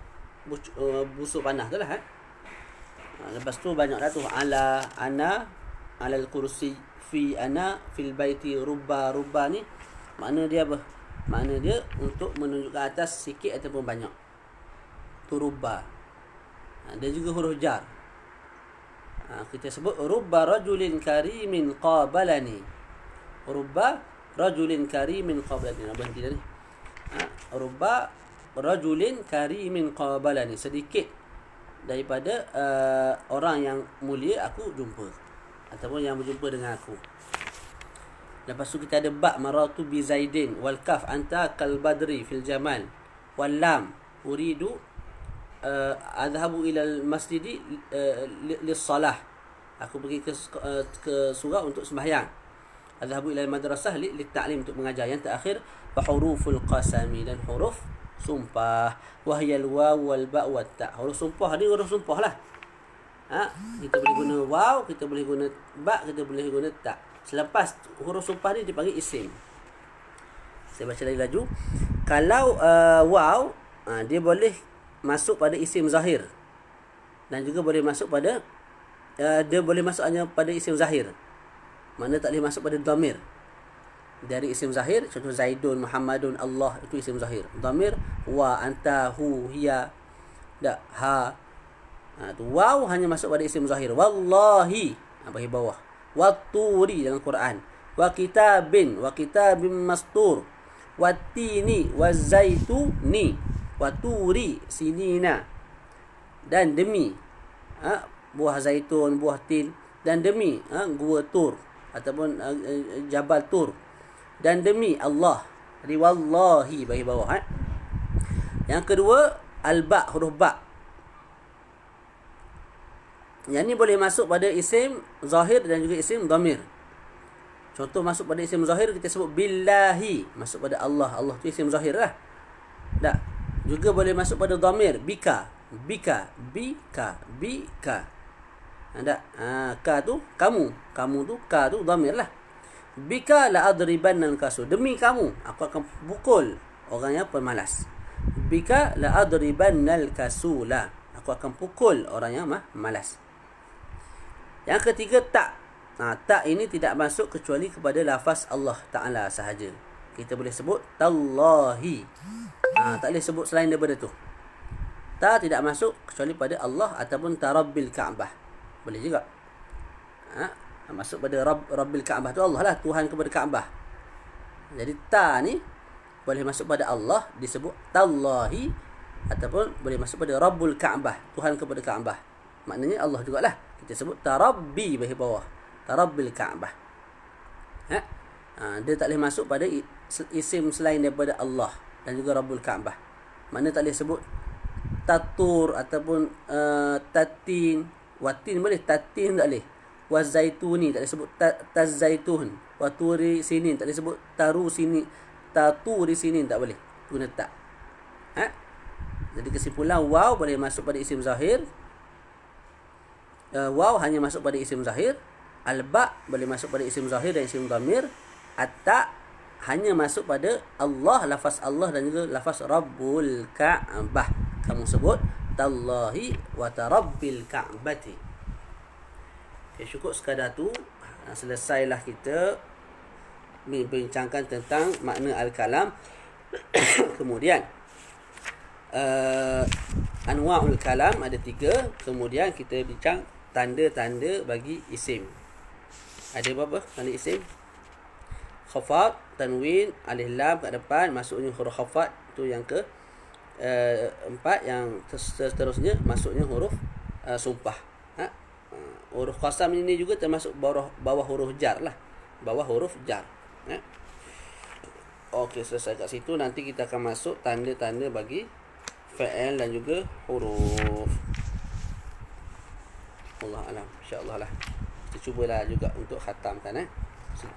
busuk panah tu lah. Lepas tu banyak dah tu ala ana alal kursi fi ana fil baiti rubba. Rubba ni makna dia apa? Makna dia untuk menunjukkan atas sikit ataupun banyak. Tu rubba. Dia juga huruf jar. Kita sebut rubba rajulin karimin qabalani. Rubba rajulin karimin qabalani. Berhenti dah ni. Rubba rajulin karimin qabalani. Sedikit daripada orang yang mulia aku jumpa ataupun yang berjumpa dengan aku. Lepas tu kita ada ba maratu bi zaidin wal kaf anta kal badri fil jamal wal lam uridu adhabu ila al masjidi lis salah. Aku pergi ke surau untuk sembahyang. Adhabu ila al madrasah li ta'lim, untuk mengajar. Yang terakhir fa huruful qasami, dan huruf sumpah. Wahyal waw wal ba wat ta. Huruf sumpah ni huruf sumpah lah. Kita boleh guna waw, kita boleh guna ba, kita boleh guna ta. Selepas huruf sumpah ni dipanggil isim. Saya baca lagi laju. Kalau waw, dia boleh masuk pada isim zahir. Dan juga boleh masuk pada dia boleh masuk hanya pada isim zahir. Mana tak boleh masuk pada dhamir. Dari isim zahir, contoh Zaidun, Muhammadun, Allah, itu isim zahir. Dhamir wa, anta, hu, hiya, dak, ha. Tu waw hanya masuk pada isim zahir. Wallahi, bagi bawah. Watturi dalam Quran. Wa kitabin mastur. Wattini wazaituni. Waturi sinina. Dan demi buah zaitun, buah tin, dan demi gua Tur ataupun Jabal Tur, dan demi Allah. Jadi wallahi bagi bawah. Yang kedua al-ba, huruf ba. Yang ni boleh masuk pada isim zahir dan juga isim dhamir. Contoh masuk pada isim zahir kita sebut billahi, masuk pada Allah. Allah tu isim zahir lah. Tak. Juga boleh masuk pada dhamir, bika, bika, bika, bika. Tak. Ka tu kamu, kamu tu ka tu dhamir lah. Bika la adribanna al-kasur, demi kamu aku akan pukul orang yang pemalas. Bika la adribanna al-kasula, aku akan pukul orang yang malas. Yang ketiga tak. Tak ini tidak masuk kecuali kepada lafaz Allah Ta'ala sahaja. Kita boleh sebut tallahi. Tak boleh sebut selain daripada tu. Tak tidak masuk kecuali pada Allah ataupun tarabbil Ka'bah. Boleh juga. Masuk pada Rabbil Kaabah tu Allah lah, Tuhan kepada Kaabah. Jadi ta ni boleh masuk pada Allah, disebut tallahi, ataupun boleh masuk pada Rabbul Kaabah, Tuhan kepada Kaabah. Maknanya Allah jugalah. Kita sebut tarabbi bagi bawah, tarabbil Kaabah. Dia tak boleh masuk pada isim selain daripada Allah dan juga Rabbul Kaabah. Mana tak boleh sebut tatur ataupun tatin. Watin boleh, tatin tak boleh. Wazaituni tak boleh sebut tazaitun. Waturi sinin tak boleh sebut taru sini. Taturi sinin tak boleh guna tak. Jadi kesimpulan, waw boleh masuk pada isim zahir. Waw hanya masuk pada isim zahir. Al-ba boleh masuk pada isim zahir dan isim dhamir. At-ta hanya masuk pada Allah, lafaz Allah dan juga lafaz Rabbul Ka'bah. Kamu sebut tallahi wa tarabbil ka'bati. Okay, cukup sekadar tu. Selesailah kita membincangkan tentang makna al-kalam. Kemudian anwa'ul kalam ada 3. Kemudian kita bincang tanda-tanda bagi isim. Ada berapa tanda isim? Khafad, tanwin, alif lam kat depan, masuknya huruf khafad tu yang ke 4. Yang seterusnya masuknya huruf sumpah. Huruf qasam ini juga termasuk bawah huruf jar lah. Bawah huruf jar. Okey, selesai kat situ. Nanti kita akan masuk tanda-tanda bagi fa'il dan juga huruf. Allah alam, insya-Allah lah. Kita cubalah juga untuk khatamkan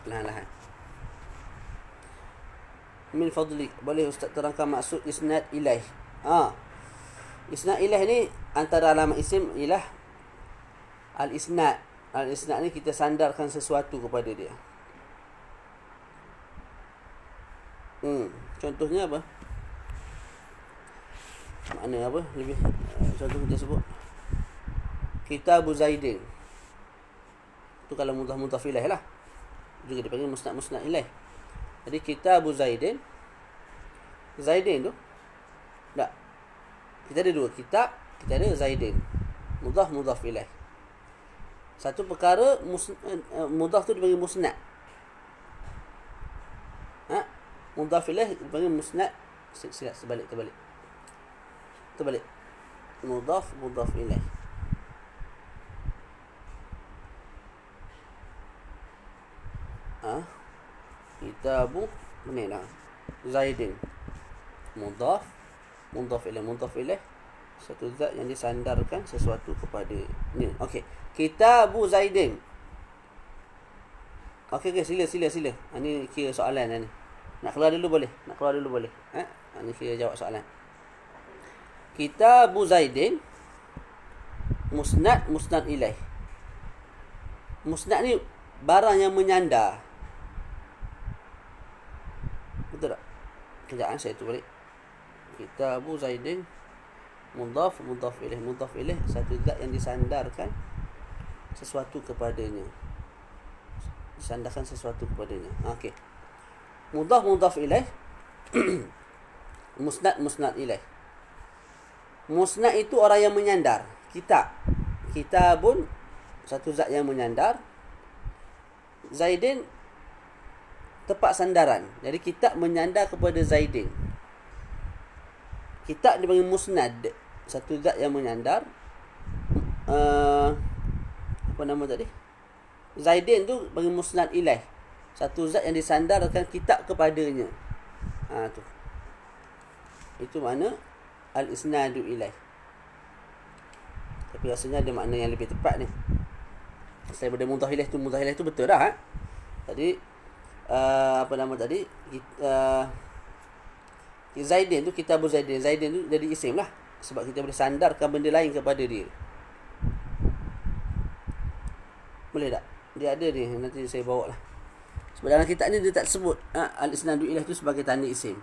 perlahan-lahan. Min fadlik, boleh ustaz terangkan maksud isnad ilaih? Isnad ilaih ni antara alamat isim ialah al-isnad. Al-isnad ni kita sandarkan sesuatu kepada dia. Contohnya apa? Makna apa? Lebih contoh kita sebut Kitabu Zaidin. Tu kalau mudhaf ilaih lah. Juga dipanggil musnad ilaih. Jadi Kitabu Zaidin. Zaidin tu tak. Kita ada 2 kitab, kita ada Zaidin. Mudhaf ilaih. Satu perkara mudhaf tu dipanggil musnad. Mudhaf ilaih dipanggil musnad. Silap terbalik. Mudhaf ilaih. Kitabu ni lah Zaidin. Mudhaf ilaih. Satu zat yang disandarkan sesuatu kepada ni. Okey. Kitabu Zaidin. Okey, sila. Ni kira soalan ni. Nak keluar dulu boleh. Ni kira jawab soalan. Kitabu Zaidin. Musnad ilaih. Musnad ni barang yang menyandar. Betul tak? Kejap saya tu balik. Kitabu Zaidin. Mudhaf ilaih. Satu zat yang disandarkan sesuatu kepadanya. Okey. Mudhaf ilaih. Musnad ilaih. Musnad itu orang yang menyandar. Kitabun satu zat yang menyandar. Zaidin tempat sandaran. Jadi kitab menyandar kepada Zaidin. Kitab dipanggil musnad, satu zat yang menyandar. Apa nama tadi? Zaidin tu bagi musnad ilaih, satu zat yang disandarkan kitab kepadanya. Tu. Itu makna al-isnadu ilaih. Tapi rasanya ada makna yang lebih tepat ni. Saya pada mudhaf ilaih tu betul dah. Tadi apa nama tadi? Zaidin tu Kitabu Zaidin. Zaidin tu jadi isim lah. Sebab kita boleh sandarkan benda lain kepada dia. Boleh tak? Dia ada ni. Nanti saya bawa lah. Sebab dalam kitab ni dia tak sebut al-isnadu ilaih tu sebagai tanda isim.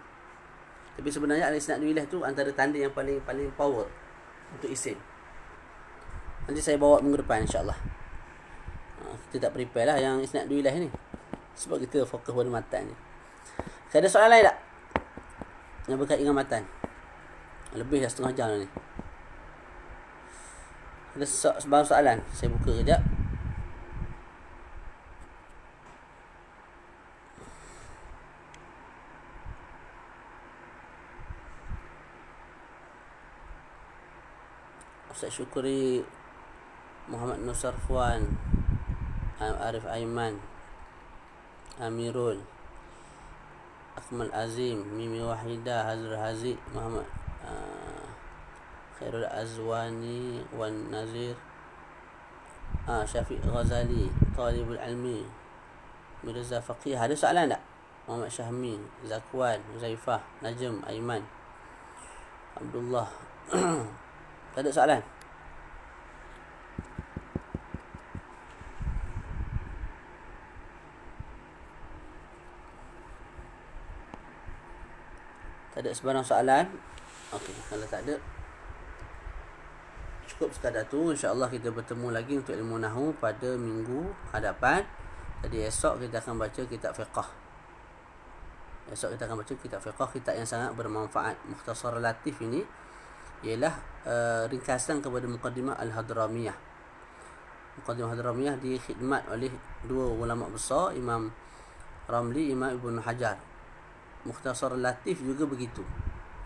Tapi sebenarnya al-isnadu ilaih tu antara tanda yang paling power untuk isim. Nanti saya bawa minggu depan insya-Allah. Kita tak prepare lah yang isnadu ilaih ni. Sebab kita fokus pada matan ni. Ada soalan lain tak? Yang berkait dengan matan. Lebih dah setengah jam ni. Ada sebarang soalan. Saya buka kejap. Ustaz Syukri, Muhammad Nusar Fuan, Arif Aiman, Amirul, Akmal Azim, Mimi Wahida, Hazrul Haziq, Muhammad Khairul Azwani, Wan Nazir, Syafiq Ghazali, Talibul Ilmi, Mirza Faqih. Ada soalan tak? Muhammad Syahmi, Zakwan, Zaifah, Najm, Aiman, Abdullah. Tak ada soalan? Tak ada sebarang soalan? Okey, kalau tak ada, cukup sekadar tu. InsyaAllah kita bertemu lagi untuk ilmu Nahu pada minggu hadapan. Jadi esok kita akan baca kitab fiqh. Kitab yang sangat bermanfaat. Mukhtasar Latif ini ialah ringkasan kepada Muqaddimah Al-Hadramiyah. Muqaddimah Hadramiyah dikhidmat oleh dua ulama besar, Imam Ramli, Imam Ibn Hajar. Mukhtasar Latif juga begitu.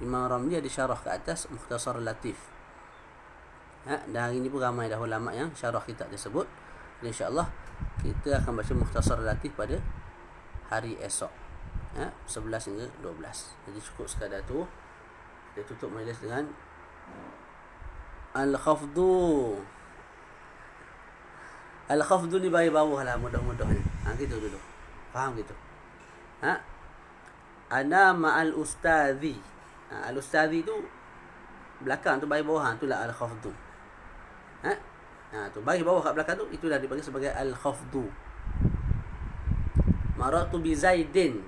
Imam Ramli ada syarah ke atas Mukhtasar Latif. Dan hari ini pun ramai dah ulama yang syarah kitab tersebut. Dan insya-Allah kita akan baca Mukhtasar Latif pada hari esok, 11 hingga 12. Jadi cukup sekadar tu. Kita tutup majlis dengan Al-Khafdu. Al-Khafdu ni bagi bawah lah, mudah-mudah ni. Gitu dulu. Faham gitu? Ana ma'al ustazi. Al-ustazi tu belakang tu bagi bawah, itulah al-khafdu. Tu bagi bawah kat belakang tu, itulah dipanggil sebagai al-khafdu. Maratu bi Zaidin.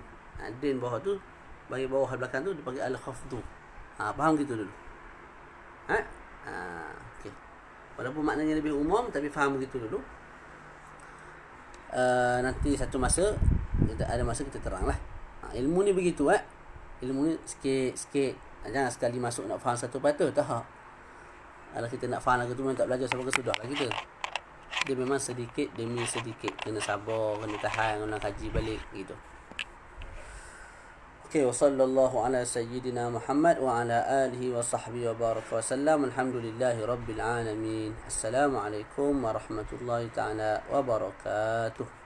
Din bawah tu, bagi bawah kat belakang tu dipanggil al-khafdu. Faham gitu dulu. Okey. Walaupun maknanya lebih umum, tapi faham begitu dulu. Nanti satu masa ada masa kita teranglah. Ilmu ni begitu. Ilmu ni sikit-sikit. Jangan sekali masuk nak faham satu patut. Tak. Kalau kita nak faham lagu tu, memang tak belajar sampai ke sudah lah kita. Dia memang sedikit demi sedikit. Kena sabar, kena tahan, kena kaji balik gitu. Okay, wa sallallahu ala sayyidina Muhammad wa ala alihi wa sahbihi wa baraka wa sallam. Alhamdulillahi rabbil alamin. Assalamualaikum warahmatullahi ta'ala wabarakatuh.